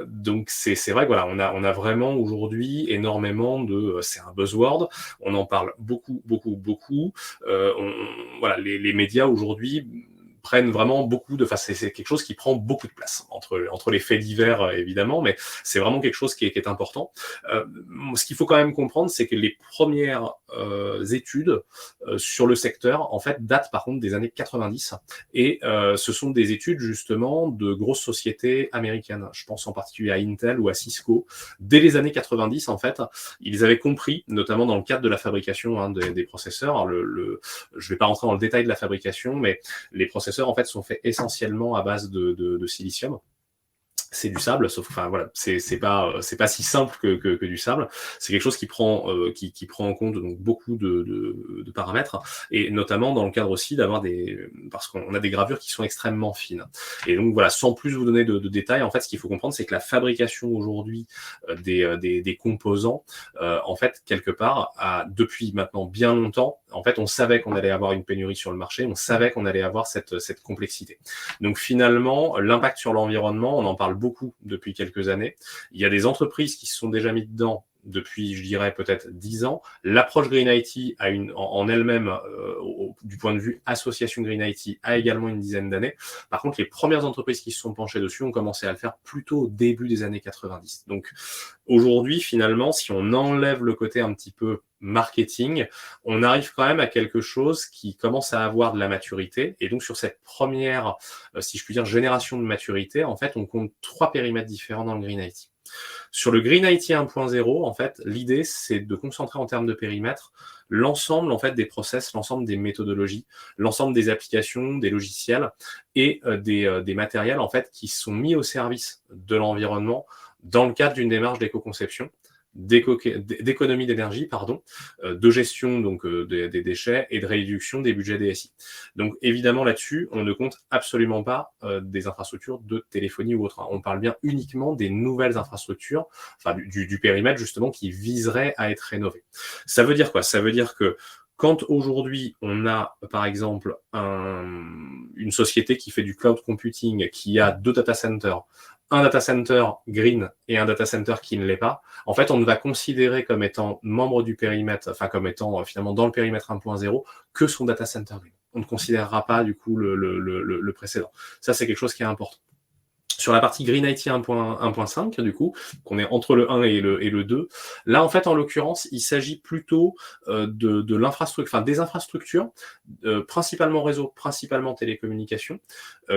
Donc c'est vrai que voilà, on a vraiment aujourd'hui énormément c'est un buzzword. On en parle beaucoup. Voilà, les médias aujourd'hui prennent vraiment c'est quelque chose qui prend beaucoup de place entre les faits divers évidemment, mais c'est vraiment quelque chose qui est important. Ce qu'il faut quand même comprendre, c'est que les premières études sur le secteur en fait datent par contre des années 90 et ce sont des études justement de grosses sociétés américaines. Je pense en particulier à Intel ou à Cisco. Dès les années 90 en fait, ils avaient compris, notamment dans le cadre de la fabrication des processeurs. Alors, je vais pas rentrer dans le détail de la fabrication, mais les processeurs en fait sont faits essentiellement à base de silicium. c'est du sable, sauf enfin voilà, c'est pas si simple que du sable. C'est quelque chose qui prend qui prend en compte donc beaucoup de paramètres, et notamment dans le cadre aussi d'avoir parce qu'on a des gravures qui sont extrêmement fines. Et donc voilà, sans plus vous donner de détails, en fait, ce qu'il faut comprendre, c'est que la fabrication aujourd'hui des composants, en fait, quelque part, depuis maintenant bien longtemps, en fait, on savait qu'on allait avoir une pénurie sur le marché, on savait qu'on allait avoir cette complexité. Donc finalement, l'impact sur l'environnement, on en parle beaucoup depuis quelques années. Il y a des entreprises qui se sont déjà mis dedans depuis, je dirais, peut-être 10 ans. L'approche Green IT en elle-même, du point de vue association Green IT, a également une dizaine d'années. Par contre, les premières entreprises qui se sont penchées dessus ont commencé à le faire plutôt au début des années 90. Donc aujourd'hui, finalement, si on enlève le côté un petit peu marketing, on arrive quand même à quelque chose qui commence à avoir de la maturité. Et donc sur cette première, si je puis dire, génération de maturité, en fait, on compte 3 périmètres différents dans le Green IT. Sur le Green IT 1.0, en fait, l'idée, c'est de concentrer en termes de périmètre l'ensemble en fait des process, l'ensemble des méthodologies, l'ensemble des applications, des logiciels et des matériels en fait qui sont mis au service de l'environnement dans le cadre d'une démarche d'éco-conception, d'économie d'énergie, de gestion donc des déchets et de réduction des budgets DSI. Donc évidemment là-dessus, on ne compte absolument pas des infrastructures de téléphonie ou autre. On parle bien uniquement des nouvelles infrastructures, enfin du périmètre justement qui viserait à être rénové. Ça veut dire quoi? Ça veut dire que quand aujourd'hui on a par exemple une société qui fait du cloud computing, qui a 2 data centers, un data center green et un data center qui ne l'est pas, en fait, on ne va considérer comme étant membre du périmètre, enfin comme étant finalement dans le périmètre 1.0 que son data center green. On ne considérera pas du coup le précédent. Ça, c'est quelque chose qui est important. Sur la partie Green IT 1.5, du coup, qu'on est entre le 1 et le 2, là, en fait, en l'occurrence, il s'agit plutôt de l'infrastructure, enfin des infrastructures, principalement réseau, principalement télécommunications,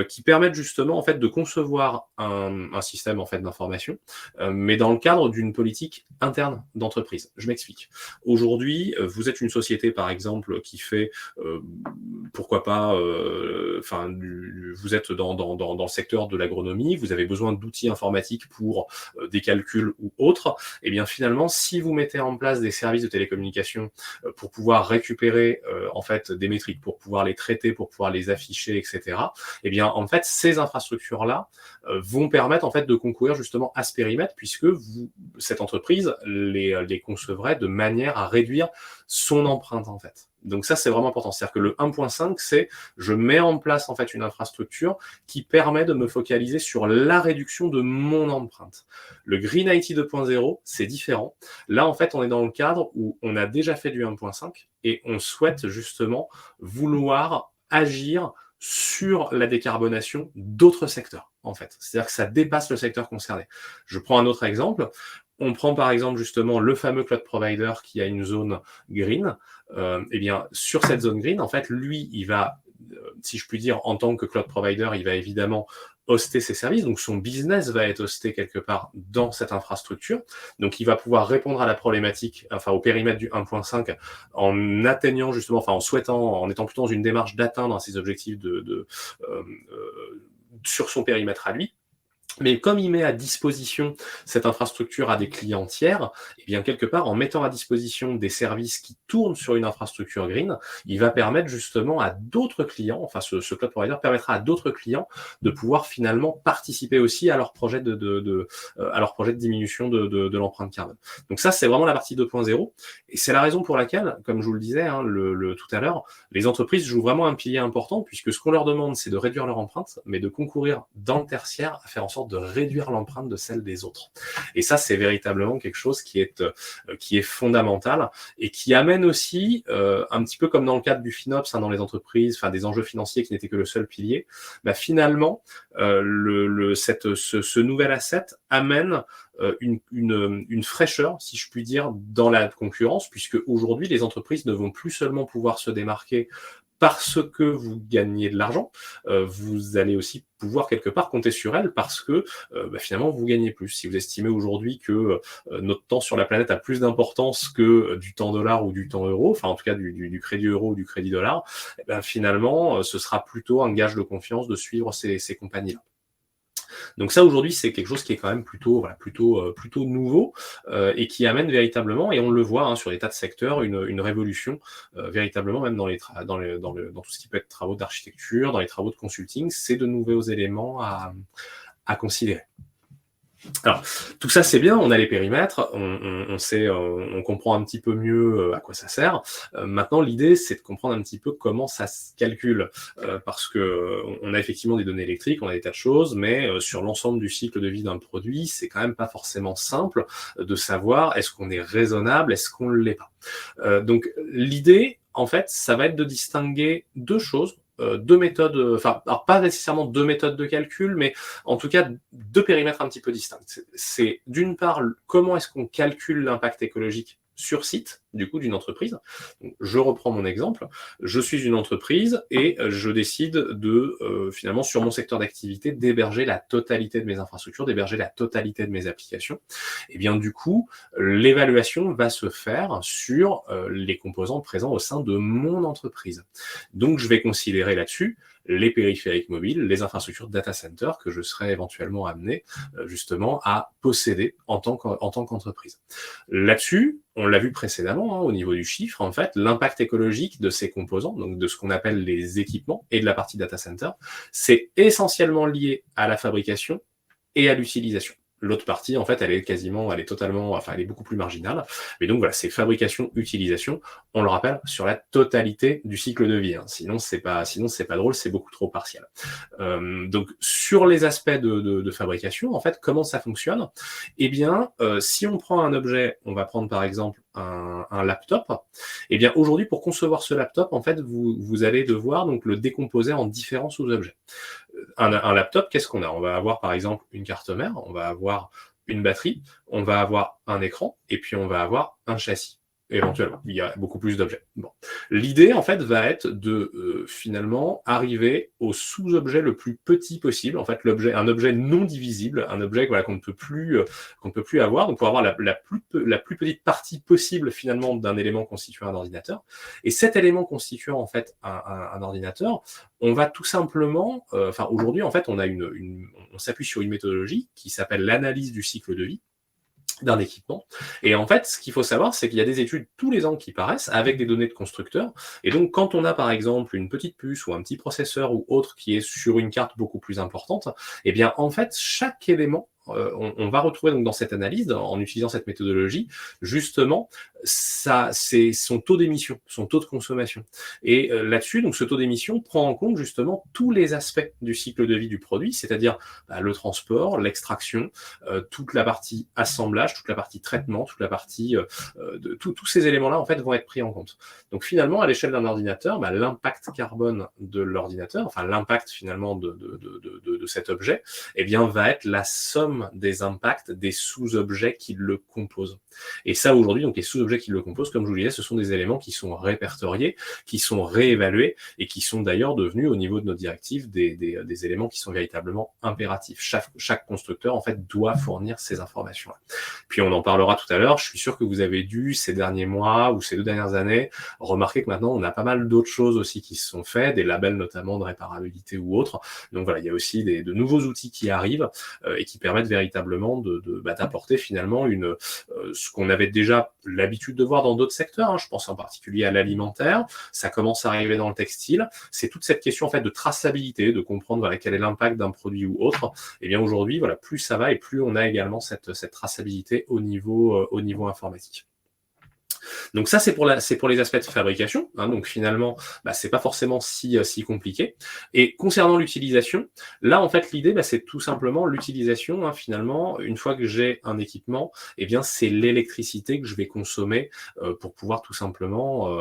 qui permettent justement, en fait, de concevoir un système, en fait, d'information, mais dans le cadre d'une politique interne d'entreprise. Je m'explique. Aujourd'hui, vous êtes une société, par exemple, qui fait, pourquoi pas, vous êtes dans le secteur de l'agronomie, vous avez besoin d'outils informatiques pour des calculs ou autres, et bien finalement, si vous mettez en place des services de télécommunication pour pouvoir récupérer en fait des métriques, pour pouvoir les traiter, pour pouvoir les afficher, etc., et bien en fait, ces infrastructures-là vont permettre en fait de concourir justement à ce périmètre, puisque cette entreprise les concevrait de manière à réduire son empreinte en fait. Donc ça, c'est vraiment important. C'est-à-dire que le 1.5, c'est je mets en place en fait une infrastructure qui permet de me focaliser sur la réduction de mon empreinte. Le Green IT 2.0, c'est différent. Là, en fait, on est dans le cadre où on a déjà fait du 1.5 et on souhaite justement vouloir agir sur la décarbonation d'autres secteurs, en fait. C'est-à-dire que ça dépasse le secteur concerné. Je prends un autre exemple. On prend par exemple justement le fameux cloud provider qui a une zone green. Eh bien, sur cette zone green, en fait, lui, il va, si je puis dire, en tant que cloud provider, il va évidemment hoster ses services, donc son business va être hosté quelque part dans cette infrastructure, donc il va pouvoir répondre à la problématique, enfin au périmètre du 1.5 en atteignant justement, enfin en souhaitant, en étant plutôt dans une démarche d'atteindre ses objectifs sur son périmètre à lui. Mais comme il met à disposition cette infrastructure à des clients tiers, eh bien quelque part, en mettant à disposition des services qui tournent sur une infrastructure green, il va permettre justement à d'autres clients, enfin ce cloud provider permettra à d'autres clients de pouvoir finalement participer aussi à leur projet à leur projet de diminution de l'empreinte carbone. Donc ça, c'est vraiment la partie 2.0, et c'est la raison pour laquelle, comme je vous le disais tout à l'heure, les entreprises jouent vraiment un pilier important, puisque ce qu'on leur demande, c'est de réduire leur empreinte, mais de concourir dans le tertiaire à faire en sorte de réduire l'empreinte de celle des autres. Et ça, c'est véritablement quelque chose qui est fondamental et qui amène aussi, un petit peu comme dans le cadre du FinOps, dans les entreprises, enfin des enjeux financiers qui n'étaient que le seul pilier, finalement, ce nouvel asset amène une fraîcheur, si je puis dire, dans la concurrence, puisque aujourd'hui, les entreprises ne vont plus seulement pouvoir se démarquer parce que vous gagnez de l'argent, vous allez aussi pouvoir quelque part compter sur elles parce que finalement vous gagnez plus. Si vous estimez aujourd'hui que notre temps sur la planète a plus d'importance que du temps dollar ou du temps euro, enfin en tout cas du crédit euro ou du crédit dollar, finalement ce sera plutôt un gage de confiance de suivre ces compagnies-là. Donc ça, aujourd'hui, c'est quelque chose qui est quand même plutôt nouveau et qui amène véritablement, et on le voit sur des tas de secteurs, une révolution véritablement, même dans tout ce qui peut être travaux d'architecture, dans les travaux de consulting, c'est de nouveaux éléments à considérer. Alors, tout ça c'est bien, on a les périmètres, on sait, on comprend un petit peu mieux à quoi ça sert. Maintenant, l'idée c'est de comprendre un petit peu comment ça se calcule, parce que on a effectivement des données électriques, on a des tas de choses, mais sur l'ensemble du cycle de vie d'un produit, c'est quand même pas forcément simple de savoir est-ce qu'on est raisonnable, est-ce qu'on l'est pas. Donc, l'idée, en fait, ça va être de distinguer deux choses. Deux méthodes, alors pas nécessairement deux méthodes de calcul, mais en tout cas deux périmètres un petit peu distincts. C'est d'une part comment est-ce qu'on calcule l'impact écologique sur site, du coup, d'une entreprise. Donc, je reprends mon exemple. Je suis une entreprise et je décide de, finalement, sur mon secteur d'activité, d'héberger la totalité de mes infrastructures, d'héberger la totalité de mes applications. Et bien, du coup, l'évaluation va se faire sur les composants présents au sein de mon entreprise. Donc, je vais considérer là-dessus les périphériques mobiles, les infrastructures data center que je serai éventuellement amené justement à posséder en tant qu'entreprise. Là-dessus, on l'a vu précédemment au niveau du chiffre, en fait, l'impact écologique de ces composants, donc de ce qu'on appelle les équipements et de la partie data center, c'est essentiellement lié à la fabrication et à l'utilisation. L'autre partie, en fait, elle est beaucoup plus marginale. Mais donc voilà, c'est fabrication, utilisation. On le rappelle sur la totalité du cycle de vie. Sinon, c'est pas drôle, c'est beaucoup trop partiel. Donc sur les aspects de fabrication, en fait, comment ça fonctionne ? Eh bien, si on prend un objet, on va prendre par exemple un laptop. Eh bien, aujourd'hui, pour concevoir ce laptop, en fait, vous allez devoir donc le décomposer en différents sous-objets. Un laptop, qu'est-ce qu'on a ? On va avoir par exemple une carte mère, on va avoir une batterie, on va avoir un écran, et puis on va avoir un châssis. Éventuellement, il y a beaucoup plus d'objets. Bon. L'idée, en fait, va être de finalement arriver au sous-objet le plus petit possible. En fait, un objet non divisible, un objet qu'on ne peut plus avoir. Donc, pour avoir la plus petite partie possible finalement d'un élément constituant un ordinateur. Et cet élément constituant en fait un ordinateur, on va tout simplement, aujourd'hui, en fait, on s'appuie sur une méthodologie qui s'appelle l'analyse du cycle de vie d'un équipement. Et en fait, ce qu'il faut savoir, c'est qu'il y a des études tous les ans qui paraissent avec des données de constructeurs. Et donc, quand on a par exemple une petite puce ou un petit processeur ou autre qui est sur une carte beaucoup plus importante, eh bien, en fait, chaque élément on va retrouver donc dans cette analyse, en utilisant cette méthodologie, justement, c'est son taux d'émission, son taux de consommation. Et là-dessus, donc ce taux d'émission prend en compte justement tous les aspects du cycle de vie du produit, c'est-à-dire le transport, l'extraction, toute la partie assemblage, toute la partie traitement, toute la partie tous ces éléments-là en fait vont être pris en compte. Donc finalement, à l'échelle d'un ordinateur, l'impact carbone de l'ordinateur, enfin l'impact finalement de cet objet, eh bien va être la somme des impacts des sous-objets qui le composent. Et ça, aujourd'hui, donc les sous-objets qui le composent, comme je vous le disais, ce sont des éléments qui sont répertoriés, qui sont réévalués et qui sont d'ailleurs devenus, au niveau de nos directives, des éléments qui sont véritablement impératifs. Chaque constructeur, en fait, doit fournir ces informations-là. Puis on en parlera tout à l'heure. Je suis sûr que vous avez dû, ces derniers mois ou ces 2 dernières années, remarquer que maintenant, on a pas mal d'autres choses aussi qui se sont faites, des labels notamment de réparabilité ou autres. Donc voilà, il y a aussi de nouveaux outils qui arrivent et qui permettent véritablement d'apporter finalement ce qu'on avait déjà l'habitude de voir dans d'autres secteurs. Je pense en particulier à l'alimentaire. Ça commence à arriver dans le textile. C'est toute cette question en fait de traçabilité, de comprendre quel est l'impact d'un produit ou autre. Et bien aujourd'hui, plus ça va et plus on a également cette traçabilité au niveau informatique. Donc ça, c'est pour les aspects de fabrication. Donc finalement, c'est pas forcément si compliqué. Et concernant l'utilisation, là, en fait, l'idée, c'est tout simplement l'utilisation. Finalement, une fois que j'ai un équipement, eh bien, c'est l'électricité que je vais consommer pour pouvoir tout simplement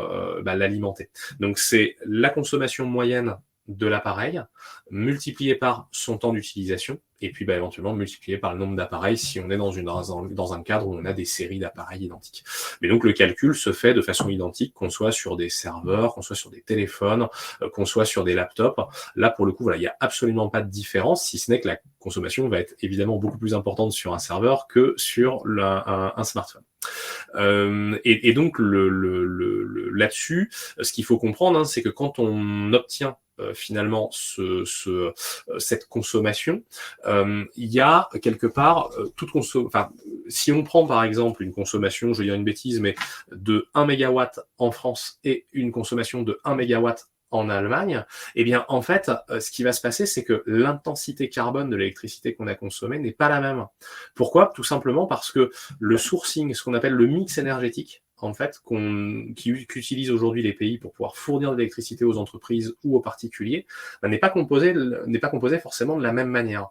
l'alimenter. Donc c'est la consommation moyenne de l'appareil, multiplié par son temps d'utilisation, et puis éventuellement multiplié par le nombre d'appareils si on est dans un cadre où on a des séries d'appareils identiques. Mais donc le calcul se fait de façon identique, qu'on soit sur des serveurs, qu'on soit sur des téléphones, qu'on soit sur des laptops. Là, pour le coup, il n'y a absolument pas de différence, si ce n'est que la consommation va être évidemment beaucoup plus importante sur un serveur que sur un smartphone. Et donc là-dessus, ce qu'il faut comprendre, c'est que quand on obtient finalement cette consommation, il y a quelque part si on prend par exemple une consommation, je vais dire une bêtise, mais de 1 mégawatt en France et une consommation de 1 mégawatt en Allemagne, eh bien en fait, ce qui va se passer, c'est que l'intensité carbone de l'électricité qu'on a consommée n'est pas la même. Pourquoi? Tout simplement parce que le sourcing, ce qu'on appelle le mix énergétique, en fait, qu'utilisent aujourd'hui les pays pour pouvoir fournir de l'électricité aux entreprises ou aux particuliers, n'est pas composé forcément de la même manière.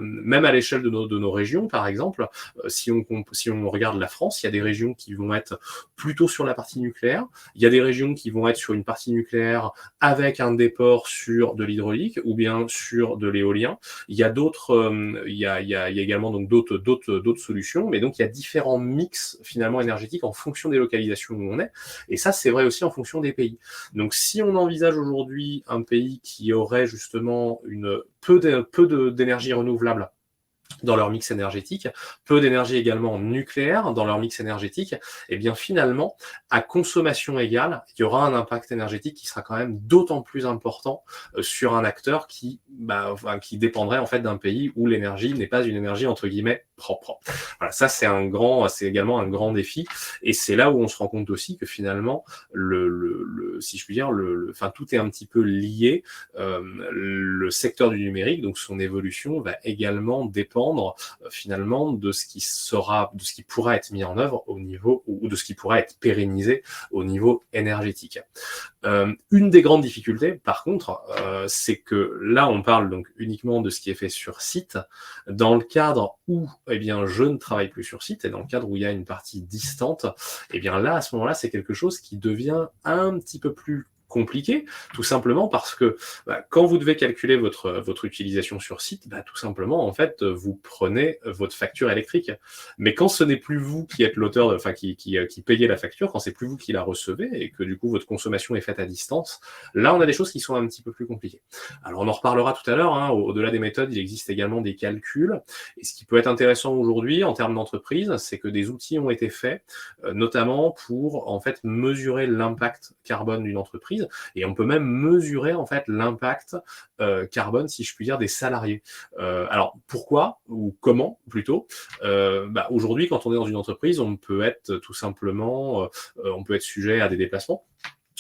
Même à l'échelle de nos régions, par exemple, si on regarde la France, il y a des régions qui vont être plutôt sur la partie nucléaire, il y a des régions qui vont être sur une partie nucléaire avec un déport sur de l'hydraulique ou bien sur de l'éolien. Il y a d'autres, il y a également donc d'autres solutions, mais donc il y a différents mix finalement énergétiques en fonction des localisations où on est, et ça c'est vrai aussi en fonction des pays. Donc si on envisage aujourd'hui un pays qui aurait justement peu d'énergie renouvelable dans leur mix énergétique, peu d'énergie également nucléaire dans leur mix énergétique, et bien finalement, à consommation égale, il y aura un impact énergétique qui sera quand même d'autant plus important sur un acteur qui dépendrait en fait d'un pays où l'énergie n'est pas une énergie entre guillemets propre. Voilà, ça c'est également un grand défi, et c'est là où on se rend compte aussi que finalement, si je puis dire, tout est un petit peu lié. Le secteur du numérique, donc son évolution, va également dépendre finalement de ce qui pourra être mis en œuvre au niveau, ou de ce qui pourra être pérennisé au niveau énergétique. Une des grandes difficultés, par contre, c'est que là, on parle donc uniquement de ce qui est fait sur site, dans le cadre où, eh bien, je ne travaille plus sur site, et dans le cadre où il y a une partie distante, eh bien là, à ce moment-là, c'est quelque chose qui devient un petit peu plus compliqué, tout simplement parce que quand vous devez calculer votre utilisation sur site, tout simplement, en fait, vous prenez votre facture électrique. Mais quand ce n'est plus vous qui êtes l'auteur, qui payez la facture, quand c'est plus vous qui la recevez et que du coup votre consommation est faite à distance, là on a des choses qui sont un petit peu plus compliquées. Alors on en reparlera tout à l'heure, hein, au-delà des méthodes, il existe également des calculs. Et ce qui peut être intéressant aujourd'hui en termes d'entreprise, c'est que des outils ont été faits, notamment pour en fait mesurer l'impact carbone d'une entreprise. Et on peut même mesurer en fait l'impact carbone, si je puis dire, des salariés. Alors pourquoi ou comment plutôt aujourd'hui, quand on est dans une entreprise, on peut être tout simplement, on peut être sujet à des déplacements.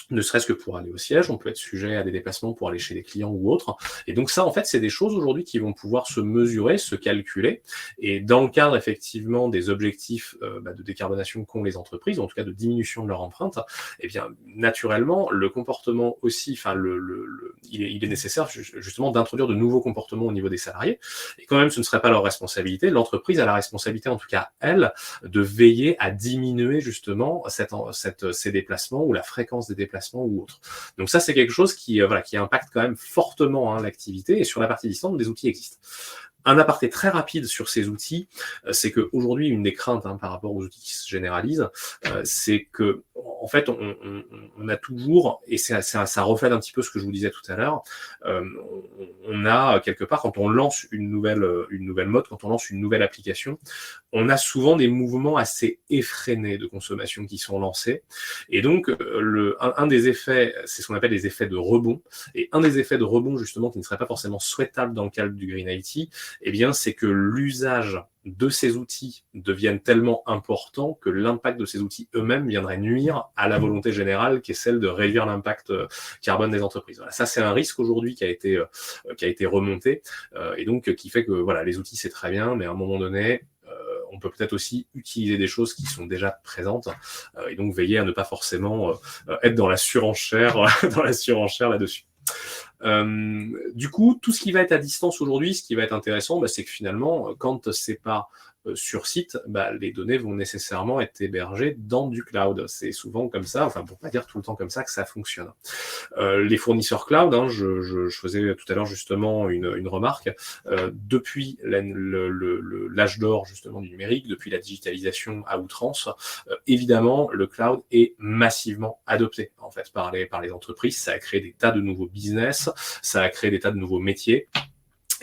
Ne serait-ce que pour aller au siège, on peut être sujet à des déplacements pour aller chez des clients ou autres. Et donc ça, en fait, c'est des choses aujourd'hui qui vont pouvoir se mesurer, se calculer. Et dans le cadre, effectivement, des objectifs de décarbonation qu'ont les entreprises, en tout cas de diminution de leur empreinte, eh bien, naturellement, le comportement aussi, il est nécessaire justement d'introduire de nouveaux comportements au niveau des salariés. Et quand même, ce ne serait pas leur responsabilité. L'entreprise a la responsabilité, en tout cas, elle, de veiller à diminuer justement ces déplacements ou la fréquence des déplacements ou autre. Donc ça, c'est quelque chose qui impacte quand même fortement l'activité, et sur la partie distante, des outils existent. Un aparté très rapide sur ces outils, c'est qu'aujourd'hui, une des craintes par rapport aux outils qui se généralisent, c'est que en fait, on a toujours, et ça reflète un petit peu ce que je vous disais tout à l'heure, on a quelque part, quand on lance une nouvelle mode, quand on lance une nouvelle application, on a souvent des mouvements assez effrénés de consommation qui sont lancés. Et donc, un des effets, c'est ce qu'on appelle les effets de rebond. Et un des effets de rebond, justement, qui ne serait pas forcément souhaitable dans le cadre du Green IT, eh bien, c'est que l'usage de ces outils deviennent tellement importants que l'impact de ces outils eux-mêmes viendrait nuire à la volonté générale qui est celle de réduire l'impact carbone des entreprises. Voilà, ça, c'est un risque aujourd'hui qui a été remonté, et donc qui fait que les outils, c'est très bien, mais à un moment donné, on peut peut-être aussi utiliser des choses qui sont déjà présentes, et donc veiller à ne pas forcément être dans la surenchère là-dessus. Du coup, tout ce qui va être à distance aujourd'hui, ce qui va être intéressant, c'est que finalement, quand c'est pas sur site, les données vont nécessairement être hébergées dans du cloud. C'est souvent comme ça, pour pas dire tout le temps comme ça, que ça fonctionne. Les fournisseurs cloud, je faisais tout à l'heure justement une remarque, depuis l'âge d'or justement du numérique, depuis la digitalisation à outrance, évidemment, le cloud est massivement adopté en fait par les entreprises. Ça a créé des tas de nouveaux business, ça a créé des tas de nouveaux métiers.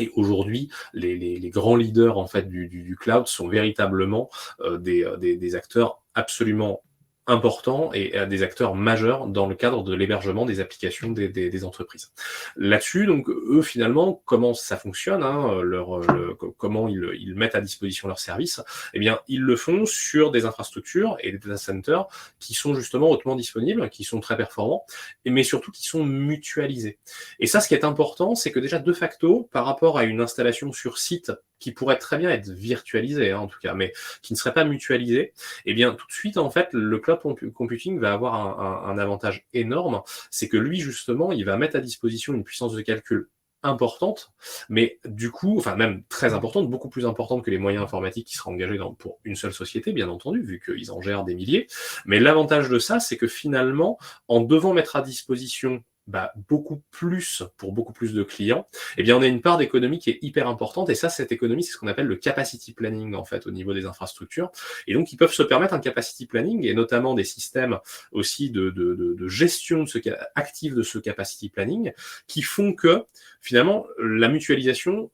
Et aujourd'hui, les grands leaders en fait du cloud sont véritablement des acteurs absolument importants et des acteurs majeurs dans le cadre de l'hébergement des applications des entreprises. Là-dessus, donc, eux, finalement, comment ça fonctionne, hein, comment ils mettent à disposition leurs services, eh bien, ils le font sur des infrastructures et des data centers qui sont justement hautement disponibles, qui sont très performants, mais surtout qui sont mutualisés. Et ça, ce qui est important, c'est que déjà, de facto, par rapport à une installation sur site qui pourrait très bien être virtualisée, hein, en tout cas, mais qui ne serait pas mutualisée, eh bien, tout de suite, en fait, le cloud computing va avoir un avantage énorme, c'est que lui, justement, il va mettre à disposition une puissance de calcul importante, mais du coup, enfin même très importante, beaucoup plus importante que les moyens informatiques qui seraient engagés pour une seule société, bien entendu, vu qu'ils en gèrent des milliers. Mais l'avantage de ça, c'est que finalement, en devant mettre à disposition beaucoup plus pour beaucoup plus de clients, eh bien on a une part d'économie qui est hyper importante, et ça, cette économie, c'est ce qu'on appelle le capacity planning, en fait, au niveau des infrastructures. Et donc, ils peuvent se permettre un capacity planning, et notamment des systèmes aussi de gestion active de ce capacity planning, qui font que, finalement, la mutualisation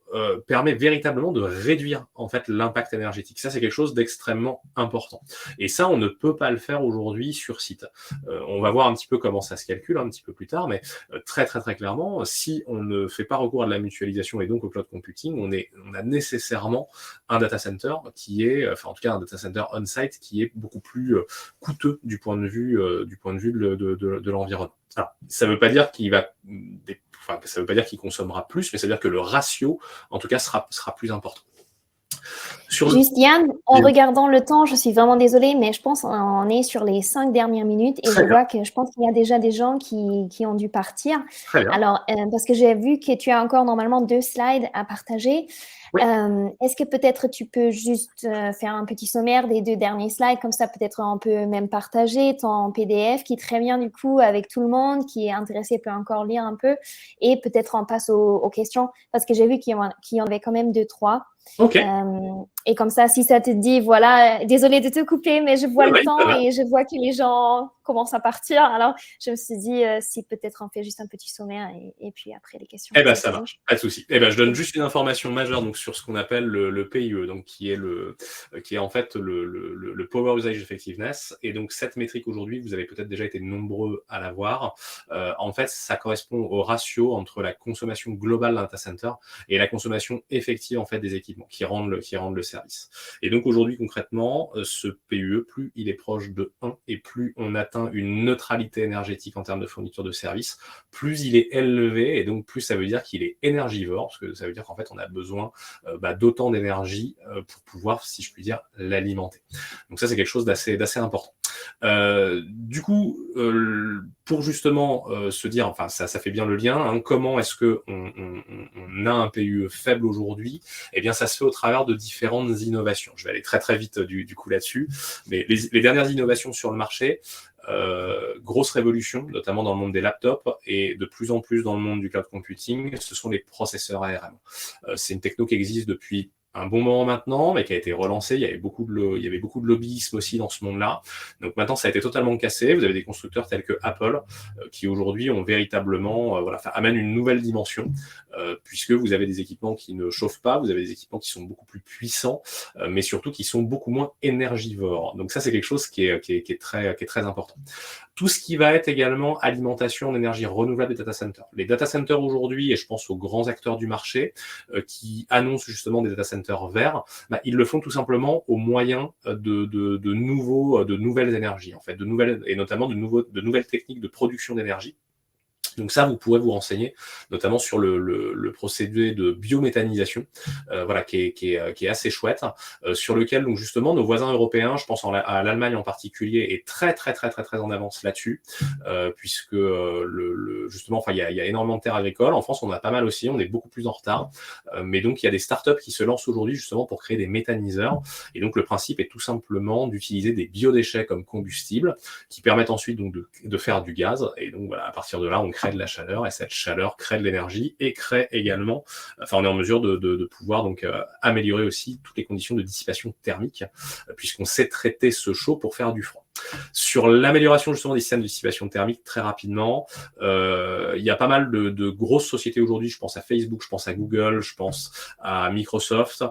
permet véritablement de réduire, en fait, l'impact énergétique. Ça, c'est quelque chose d'extrêmement important. Et ça, on ne peut pas le faire aujourd'hui sur site. On va voir un petit peu comment ça se calcule un petit peu plus tard, mais très très très clairement, si on ne fait pas recours à de la mutualisation et donc au cloud computing, on a nécessairement un data center qui est, enfin en tout cas un data center on-site qui est beaucoup plus coûteux du point de vue de l'environnement. Alors, ça ne veut pas dire ça veut pas dire qu'il consommera plus, mais ça veut dire que le ratio, en tout cas, sera plus important. Juste Yann, en regardant le temps, je suis vraiment désolée, mais je pense qu'on est sur les 5 dernières minutes et vois que je pense qu'il y a déjà des gens qui ont dû partir. Très bien. Alors, parce que j'ai vu que tu as encore normalement 2 slides à partager. Oui. Est-ce que peut-être tu peux juste faire un petit sommaire des 2 derniers slides, comme ça peut-être on peut même partager ton PDF qui est très bien du coup avec tout le monde qui est intéressé peut encore lire un peu et peut-être on passe aux questions parce que j'ai vu qu'il y en avait quand même 2-3. Ok. Et comme ça, si ça te dit, voilà, désolée de te couper, mais je vois le temps et je vois que les gens commencent à partir. Alors, je me suis dit, si peut-être on fait juste un petit sommaire et puis après les questions. Eh ben, ça marche, pas de souci. Eh ben, je donne juste une information majeure donc sur ce qu'on appelle le PIE, donc qui est en fait le Power Usage Effectiveness. Et donc cette métrique aujourd'hui, vous avez peut-être déjà été nombreux à la voir. En fait, ça correspond au ratio entre la consommation globale d'un data center et la consommation effective en fait des équipements qui rendent le service. Et donc aujourd'hui concrètement, ce PUE, plus il est proche de 1 et plus on atteint une neutralité énergétique en termes de fourniture de services, plus il est élevé et donc plus ça veut dire qu'il est énergivore, parce que ça veut dire qu'en fait on a besoin d'autant d'énergie pour pouvoir, si je puis dire, l'alimenter. Donc ça c'est quelque chose d'assez important. Du coup, pour justement se dire, enfin ça fait bien le lien, hein, comment est-ce que on a un PUE faible aujourd'hui? Eh bien ça se fait au travers de différentes innovations. Je vais aller très très vite du coup là-dessus, mais les dernières innovations sur le marché, grosse révolution, notamment dans le monde des laptops et de plus en plus dans le monde du cloud computing, ce sont les processeurs ARM. C'est une techno qui existe depuis un bon moment maintenant, mais qui a été relancé. Il y avait beaucoup de lobbyisme aussi dans ce monde-là. Donc maintenant, ça a été totalement cassé. Vous avez des constructeurs tels que Apple qui aujourd'hui ont véritablement, amènent une nouvelle dimension, puisque vous avez des équipements qui ne chauffent pas, vous avez des équipements qui sont beaucoup plus puissants, mais surtout qui sont beaucoup moins énergivores. Donc ça, c'est quelque chose qui est très important. Tout ce qui va être également alimentation en énergie renouvelable des data centers. Les data centers aujourd'hui, et je pense aux grands acteurs du marché qui annoncent justement des data centers verts, ils le font tout simplement au moyen de nouvelles énergies, en fait, et notamment de nouvelles techniques de production d'énergie. Donc ça, vous pourrez vous renseigner, notamment sur le procédé de biométhanisation, qui est assez chouette, sur lequel donc justement nos voisins européens, je pense à l'Allemagne en particulier, est très en avance là-dessus, puisque justement, il y a énormément de terres agricoles. En France, on en a pas mal aussi, on est beaucoup plus en retard, mais donc il y a des startups qui se lancent aujourd'hui justement pour créer des méthaniseurs. Et donc le principe est tout simplement d'utiliser des biodéchets comme combustible, qui permettent ensuite donc de faire du gaz. Et donc voilà, à partir de là, on crée de la chaleur et cette chaleur crée de l'énergie et crée également, on est en mesure de pouvoir donc améliorer aussi toutes les conditions de dissipation thermique puisqu'on sait traiter ce chaud pour faire du froid. Sur l'amélioration justement des systèmes de dissipation thermique, très rapidement, il y a pas mal de grosses sociétés aujourd'hui, je pense à Facebook, je pense à Google, je pense à Microsoft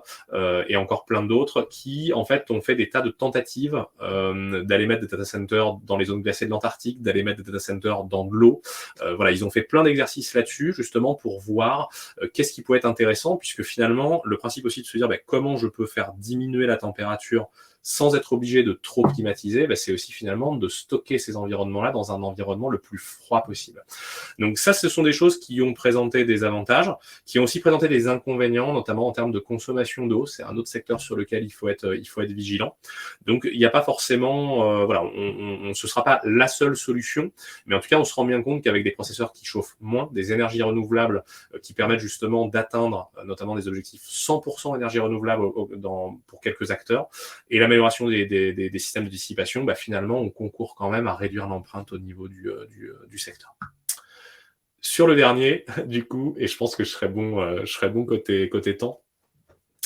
et encore plein d'autres qui en fait ont fait des tas de tentatives d'aller mettre des data centers dans les zones glacées de l'Antarctique, d'aller mettre des data centers dans de l'eau. Voilà, ils ont fait plein d'exercices là-dessus justement pour voir qu'est-ce qui pourrait être intéressant, puisque finalement le principe aussi de se dire comment je peux faire diminuer la température sans être obligé de trop climatiser, c'est aussi finalement de stocker ces environnements-là dans un environnement le plus froid possible. Donc ça, ce sont des choses qui ont présenté des avantages, qui ont aussi présenté des inconvénients, notamment en termes de consommation d'eau. C'est un autre secteur sur lequel il faut être vigilant. Donc il n'y a pas forcément, voilà, ce sera pas la seule solution, mais en tout cas, on se rend bien compte qu'avec des processeurs qui chauffent moins, des énergies renouvelables qui permettent justement d'atteindre notamment des objectifs 100% énergie renouvelable pour quelques acteurs, et l'amélioration des systèmes de dissipation, finalement, on concourt quand même à réduire l'empreinte au niveau du secteur. Sur le dernier, du coup, et je pense que je serais bon côté temps,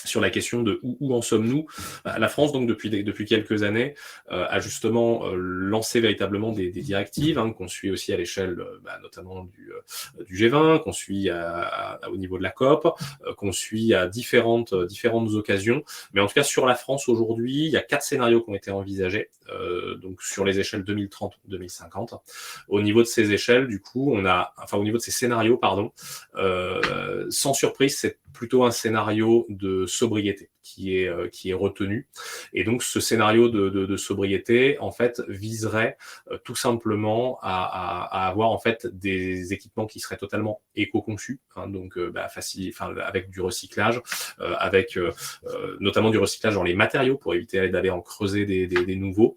sur la question de où en sommes-nous. La France, donc, depuis quelques années, a justement lancé véritablement des directives qu'on suit aussi à l'échelle notamment du G20, qu'on suit au niveau de la COP, qu'on suit à différentes occasions. Mais en tout cas, sur la France aujourd'hui, il y a 4 scénarios qui ont été envisagés, donc sur les échelles 2030-2050. Au niveau de ces échelles, du coup, au niveau de ces scénarios, pardon, sans surprise, c'est plutôt un scénario de sobriété qui est retenu. Et donc, ce scénario de sobriété, en fait, viserait tout simplement à avoir, en fait, des équipements qui seraient totalement éco-conçus, donc avec du recyclage, avec notamment du recyclage dans les matériaux pour éviter d'aller en creuser des nouveaux.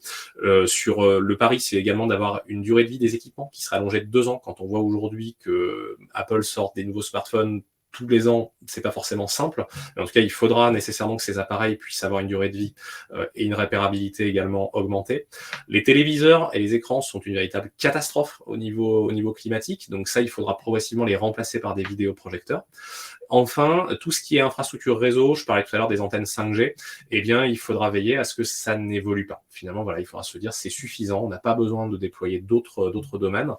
Sur le pari, c'est également d'avoir une durée de vie des équipements qui serait allongée de 2 ans. Quand on voit aujourd'hui que Apple sort des nouveaux smartphones tous les ans, c'est pas forcément simple. Mais en tout cas, il faudra nécessairement que ces appareils puissent avoir une durée de vie et une réparabilité également augmentée. Les téléviseurs et les écrans sont une véritable catastrophe au niveau climatique. Donc ça, il faudra progressivement les remplacer par des vidéoprojecteurs. Enfin, tout ce qui est infrastructure réseau, je parlais tout à l'heure des antennes 5G, eh bien, il faudra veiller à ce que ça n'évolue pas. Finalement, voilà, il faudra se dire c'est suffisant, on n'a pas besoin de déployer d'autres domaines.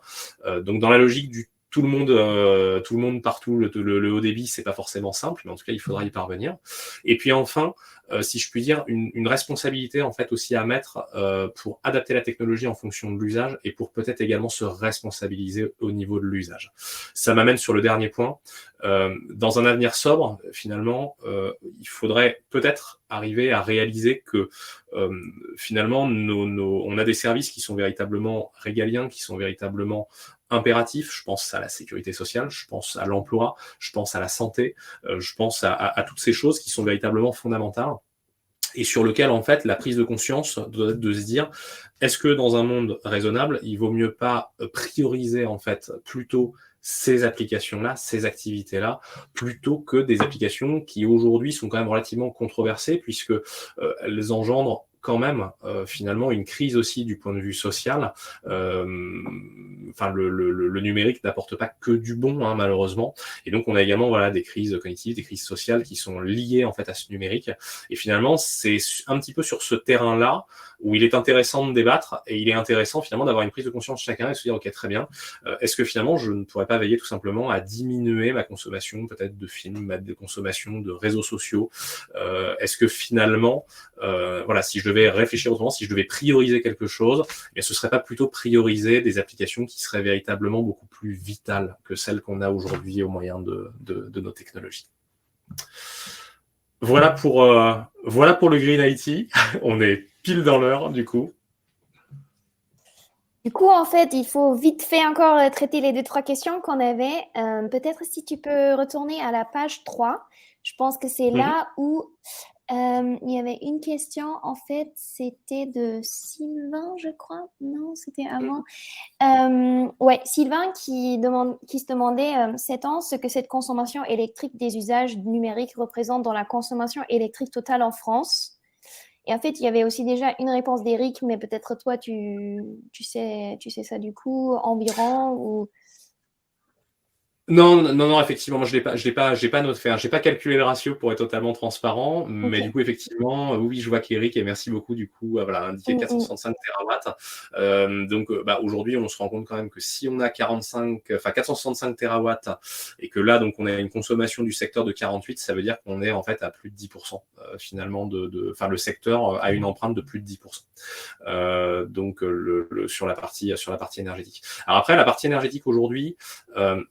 Donc, dans la logique du tout le monde partout, le haut débit, c'est pas forcément simple, mais en tout cas, il faudra y parvenir. Et puis enfin, si je puis dire, une responsabilité en fait aussi à mettre pour adapter la technologie en fonction de l'usage et pour peut-être également se responsabiliser au niveau de l'usage. Ça m'amène sur le dernier point. Dans un avenir sobre, finalement, il faudrait peut-être arriver à réaliser que finalement, on a des services qui sont véritablement régaliens, qui sont véritablement impératifs. Je pense à la sécurité sociale, je pense à l'emploi, je pense à la santé, je pense à toutes ces choses qui sont véritablement fondamentales et sur lequel, en fait, la prise de conscience doit être de se dire, est-ce que dans un monde raisonnable, il vaut mieux pas prioriser, en fait, plutôt ces applications-là, ces activités-là, plutôt que des applications qui aujourd'hui sont quand même relativement controversées, puisque elles engendrent quand même finalement une crise aussi du point de vue social. Le numérique n'apporte pas que du bon, malheureusement. Et donc on a également des crises cognitives, des crises sociales qui sont liées en fait à ce numérique. Et finalement c'est un petit peu sur ce terrain-là où il est intéressant de débattre et il est intéressant finalement d'avoir une prise de conscience de chacun et de se dire ok très bien, est-ce que finalement je ne pourrais pas veiller tout simplement à diminuer ma consommation peut-être de films, ma consommation de réseaux sociaux, est-ce que finalement si je devais réfléchir autrement, si je devais prioriser quelque chose, ce serait pas plutôt prioriser des applications qui seraient véritablement beaucoup plus vitales que celles qu'on a aujourd'hui au moyen de nos technologies. Voilà pour le Green IT. On est pile dans l'heure, du coup. Du coup, en fait, il faut vite fait encore traiter les 2-3 questions qu'on avait. Peut-être si tu peux retourner à la page 3. Je pense que c'est là où il y avait une question. En fait, c'était de Sylvain, je crois. Non, c'était avant. Sylvain qui se demandait 7 ans ce que cette consommation électrique des usages numériques représente dans la consommation électrique totale en France. Et en fait, il y avait aussi déjà une réponse d'Éric, mais peut-être toi, tu sais ça du coup, environ ou... Non, effectivement, moi j'ai pas noté, enfin, j'ai pas calculé le ratio pour être totalement transparent, mais du OK. coup, effectivement, oui, je vois qu'Eric, et merci beaucoup, du coup, voilà, indiqué Mmh mh. 465 TW. Donc, bah, aujourd'hui, on se rend compte quand même que si on a 465 TW et que là, donc, on a une consommation du secteur de 48, ça veut dire qu'on est en fait à plus de 10%, finalement, enfin, le secteur a une empreinte de plus de 10%. Donc, sur la partie énergétique. Alors après, la partie énergétique aujourd'hui,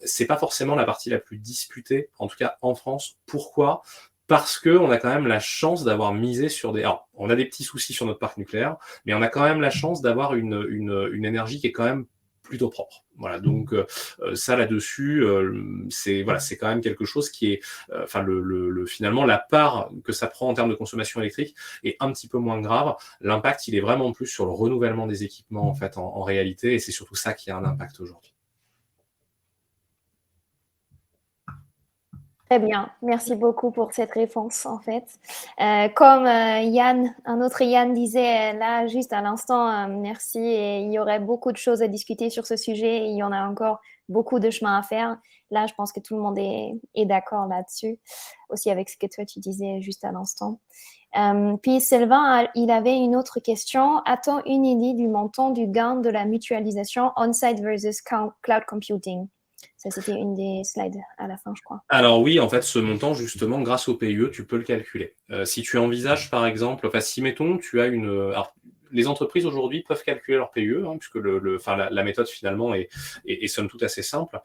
c'est pas forcément la partie la plus disputée, en tout cas en France. Pourquoi? Parce qu'on a quand même la chance d'avoir misé sur des... Alors, on a des petits soucis sur notre parc nucléaire, mais on a quand même la chance d'avoir une énergie qui est quand même plutôt propre. Voilà, donc ça là-dessus, c'est voilà, c'est quand même quelque chose qui est, enfin finalement la part que ça prend en termes de consommation électrique est un petit peu moins grave. L'impact, il est vraiment plus sur le renouvellement des équipements en fait en réalité, et c'est surtout ça qui a un impact aujourd'hui. Très bien, merci beaucoup pour cette réponse en fait. Comme Yann, un autre Yann disait là juste à l'instant, merci, et il y aurait beaucoup de choses à discuter sur ce sujet, et il y en a encore beaucoup de chemin à faire. Là, je pense que tout le monde est d'accord là-dessus, aussi avec ce que toi tu disais juste à l'instant. Puis Sylvain, il avait une autre question. A-t-on une idée du montant du gain de la mutualisation on-site versus cloud computing? Ça, c'était une des slides à la fin, je crois. Alors oui, en fait, ce montant, justement, grâce au PIE, tu peux le calculer. Si tu envisages, par exemple, enfin, si mettons, tu as une... Alors, les entreprises aujourd'hui peuvent calculer leur PIE, hein, puisque enfin, la méthode finalement est somme toute assez simple.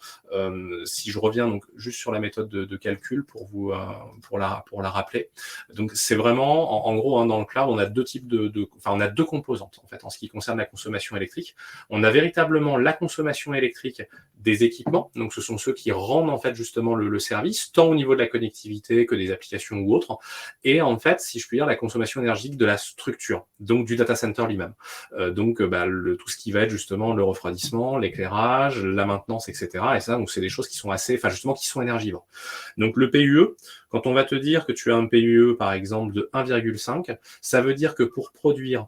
Si je reviens donc juste sur la méthode de calcul pour vous pour la rappeler. Donc c'est vraiment en gros, hein, dans le cloud, on a deux types enfin, on a deux composantes en fait en ce qui concerne la consommation électrique. On a véritablement la consommation électrique des équipements, donc ce sont ceux qui rendent en fait justement le service, tant au niveau de la connectivité que des applications ou autres, et en fait, si je puis dire, la consommation énergétique de la structure, donc du data center lui-même. Donc bah, tout ce qui va être justement le refroidissement, l'éclairage, la maintenance, etc. Et ça, donc c'est des choses qui sont assez, enfin justement, qui sont énergivores. Donc le PUE, quand on va te dire que tu as un PUE par exemple de 1,5, ça veut dire que pour produire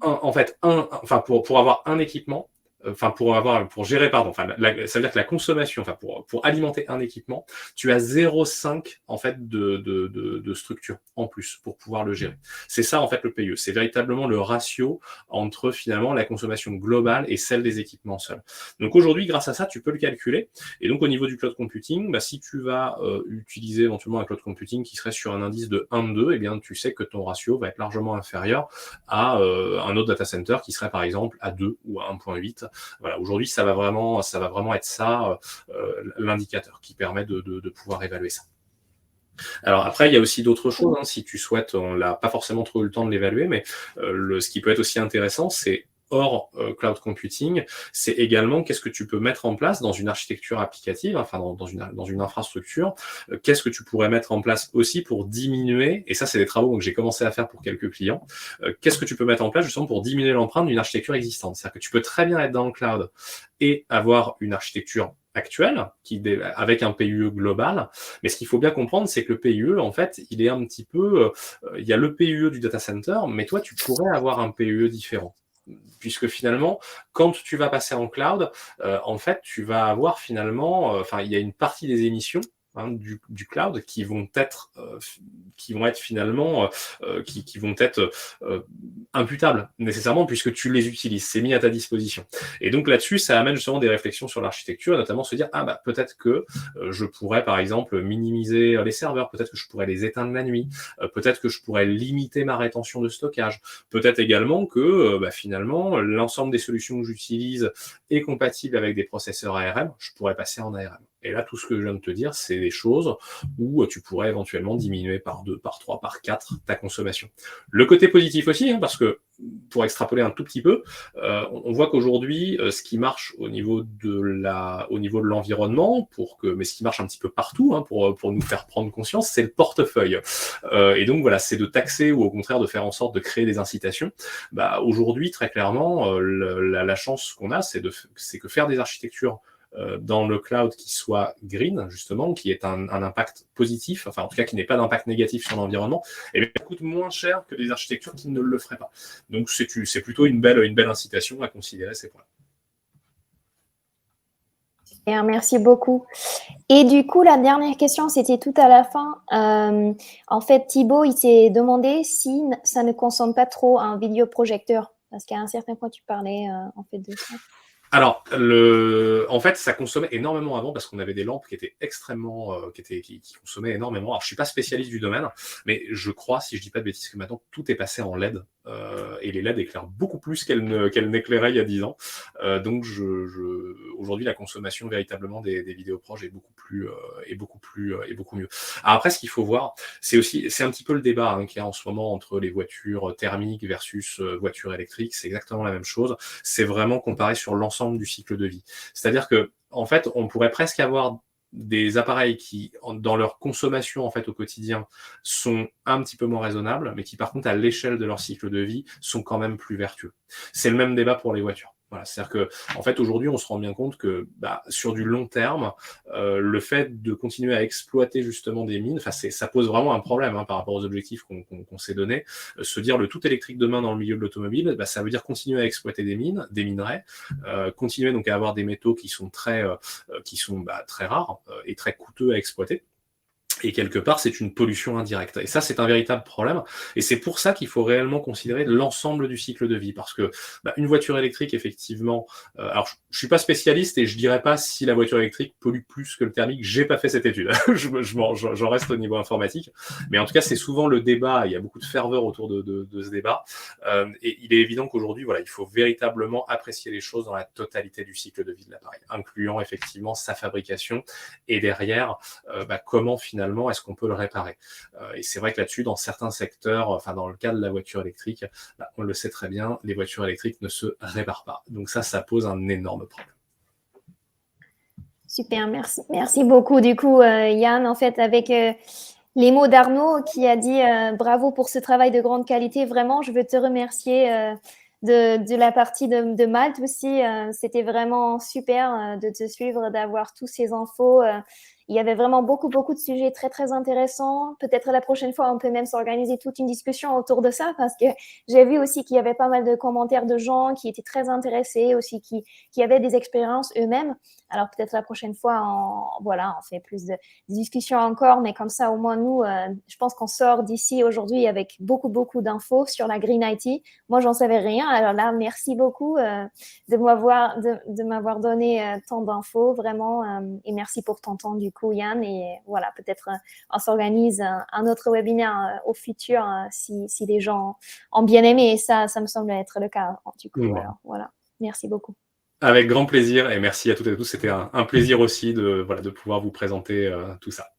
enfin pour avoir un équipement, enfin pour gérer, pardon, enfin ça veut dire que la consommation, enfin pour alimenter un équipement, tu as 0,5 en fait de structure en plus pour pouvoir le gérer. C'est ça en fait le PIE, c'est véritablement le ratio entre finalement la consommation globale et celle des équipements seuls. Donc aujourd'hui, grâce à ça, tu peux le calculer. Et donc au niveau du cloud computing, bah, si tu vas utiliser éventuellement un cloud computing qui serait sur un indice de 1,2, eh bien tu sais que ton ratio va être largement inférieur à un autre data center qui serait par exemple à 2 ou à 1,8. Voilà, aujourd'hui, ça va vraiment être ça l'indicateur qui permet de pouvoir évaluer ça. Alors après, il y a aussi d'autres choses, hein, si tu souhaites, on n'a pas forcément trop eu le temps de l'évaluer, mais ce qui peut être aussi intéressant, c'est hors cloud computing, c'est également qu'est-ce que tu peux mettre en place dans une architecture applicative, enfin dans une infrastructure, qu'est-ce que tu pourrais mettre en place aussi pour diminuer, et ça c'est des travaux que j'ai commencé à faire pour quelques clients, qu'est-ce que tu peux mettre en place justement pour diminuer l'empreinte d'une architecture existante. C'est-à-dire que tu peux très bien être dans le cloud et avoir une architecture actuelle, avec un PUE global, mais ce qu'il faut bien comprendre, c'est que le PUE, en fait, il est un petit peu... il y a le PUE du data center, mais toi, tu pourrais avoir un PUE différent. Puisque finalement, quand tu vas passer en cloud, en fait, tu vas avoir finalement... Enfin, il y a une partie des émissions du cloud qui vont être finalement qui vont être imputables nécessairement puisque tu les utilises, c'est mis à ta disposition. Et donc là-dessus, ça amène justement des réflexions sur l'architecture, et notamment se dire ah bah peut-être que je pourrais par exemple minimiser les serveurs, peut-être que je pourrais les éteindre la nuit, peut-être que je pourrais limiter ma rétention de stockage, peut-être également que bah, finalement l'ensemble des solutions que j'utilise est compatible avec des processeurs ARM, je pourrais passer en ARM. Et là, tout ce que je viens de te dire, c'est des choses où tu pourrais éventuellement diminuer par 2, par 3, par 4 ta consommation. Le côté positif aussi, hein, parce que pour extrapoler un tout petit peu, on voit qu'aujourd'hui, ce qui marche au niveau de l'environnement, mais ce qui marche un petit peu partout, hein, pour nous faire prendre conscience, c'est le portefeuille. Et donc voilà, c'est de taxer ou au contraire de faire en sorte de créer des incitations. Bah, aujourd'hui, très clairement, la chance qu'on a, c'est que faire des architectures dans le cloud qui soit green, justement, qui ait un impact positif, enfin en tout cas qui n'ait pas d'impact négatif sur l'environnement, et bien, ça coûte moins cher que des architectures qui ne le feraient pas. Donc c'est plutôt une belle incitation à considérer ces points. Bien, merci beaucoup. Et du coup, la dernière question, c'était tout à la fin. En fait, Thibaut, il s'est demandé si ça ne consomme pas trop un vidéoprojecteur. Parce qu'à un certain point, tu parlais en fait de ça. Alors, en fait, ça consommait énormément avant parce qu'on avait des lampes qui étaient extrêmement, qui consommaient énormément. Alors, je suis pas spécialiste du domaine, mais je crois, si je dis pas de bêtises, que maintenant tout est passé en LED et les LED éclairent beaucoup plus qu'elles n'éclairaient il y a 10 ans. Donc, aujourd'hui, la consommation véritablement des vidéoproches est beaucoup mieux. Alors après, ce qu'il faut voir, c'est un petit peu le débat qu'il y a en ce moment entre les voitures thermiques versus voitures électriques. C'est exactement la même chose. C'est vraiment comparé sur l'ensemble du cycle de vie. C'est-à-dire que, en fait, on pourrait presque avoir des appareils qui, dans leur consommation en fait au quotidien, sont un petit peu moins raisonnables, mais qui par contre, à l'échelle de leur cycle de vie, sont quand même plus vertueux. C'est le même débat pour les voitures. Voilà, c'est-à-dire que, en fait, aujourd'hui, on se rend bien compte que, sur du long terme, le fait de continuer à exploiter justement des mines, ça pose vraiment un problème par rapport aux objectifs qu'on s'est donnés. Se dire le tout électrique demain dans le milieu de l'automobile, ça veut dire continuer à exploiter des mines, des minerais, continuer donc à avoir des métaux qui sont très rares et très coûteux à exploiter. Et quelque part, c'est une pollution indirecte. Et ça, c'est un véritable problème. Et c'est pour ça qu'il faut réellement considérer l'ensemble du cycle de vie. Parce que une voiture électrique, effectivement, alors je suis pas spécialiste et je dirais pas si la voiture électrique pollue plus que le thermique. J'ai pas fait cette étude. J'en reste au niveau informatique. Mais en tout cas, c'est souvent le débat. Il y a beaucoup de ferveur autour de ce débat. Et il est évident qu'aujourd'hui, voilà, il faut véritablement apprécier les choses dans la totalité du cycle de vie de l'appareil, incluant effectivement sa fabrication et derrière, comment finalement est-ce qu'on peut le réparer. Et c'est vrai que là-dessus, dans certains secteurs, enfin dans le cas de la voiture électrique, on le sait très bien, les voitures électriques ne se réparent pas. Donc ça pose un énorme problème. Super, merci. Merci beaucoup. Du coup, Yann, en fait, avec les mots d'Arnaud qui a dit bravo pour ce travail de grande qualité. Vraiment, je veux te remercier de la partie de Malte aussi. C'était vraiment super de te suivre, d'avoir tous ces infos. Il y avait vraiment beaucoup, beaucoup de sujets très, très intéressants. Peut-être la prochaine fois, on peut même s'organiser toute une discussion autour de ça parce que j'ai vu aussi qu'il y avait pas mal de commentaires de gens qui étaient très intéressés, aussi qui avaient des expériences eux-mêmes. Alors peut-être la prochaine fois, on fait plus de discussions encore, mais comme ça, au moins nous, je pense qu'on sort d'ici aujourd'hui avec beaucoup, beaucoup d'infos sur la Green IT. Moi, j'en savais rien. Alors là, merci beaucoup de m'avoir donné tant d'infos, vraiment. Et merci pour ton temps, du coup, Yann. Et voilà, peut-être on s'organise un autre webinaire au futur si les gens ont bien aimé. Et ça me semble être le cas, du coup. Mmh. Alors voilà, merci beaucoup. Avec grand plaisir et merci à toutes et à tous. C'était un plaisir aussi de pouvoir vous présenter tout ça.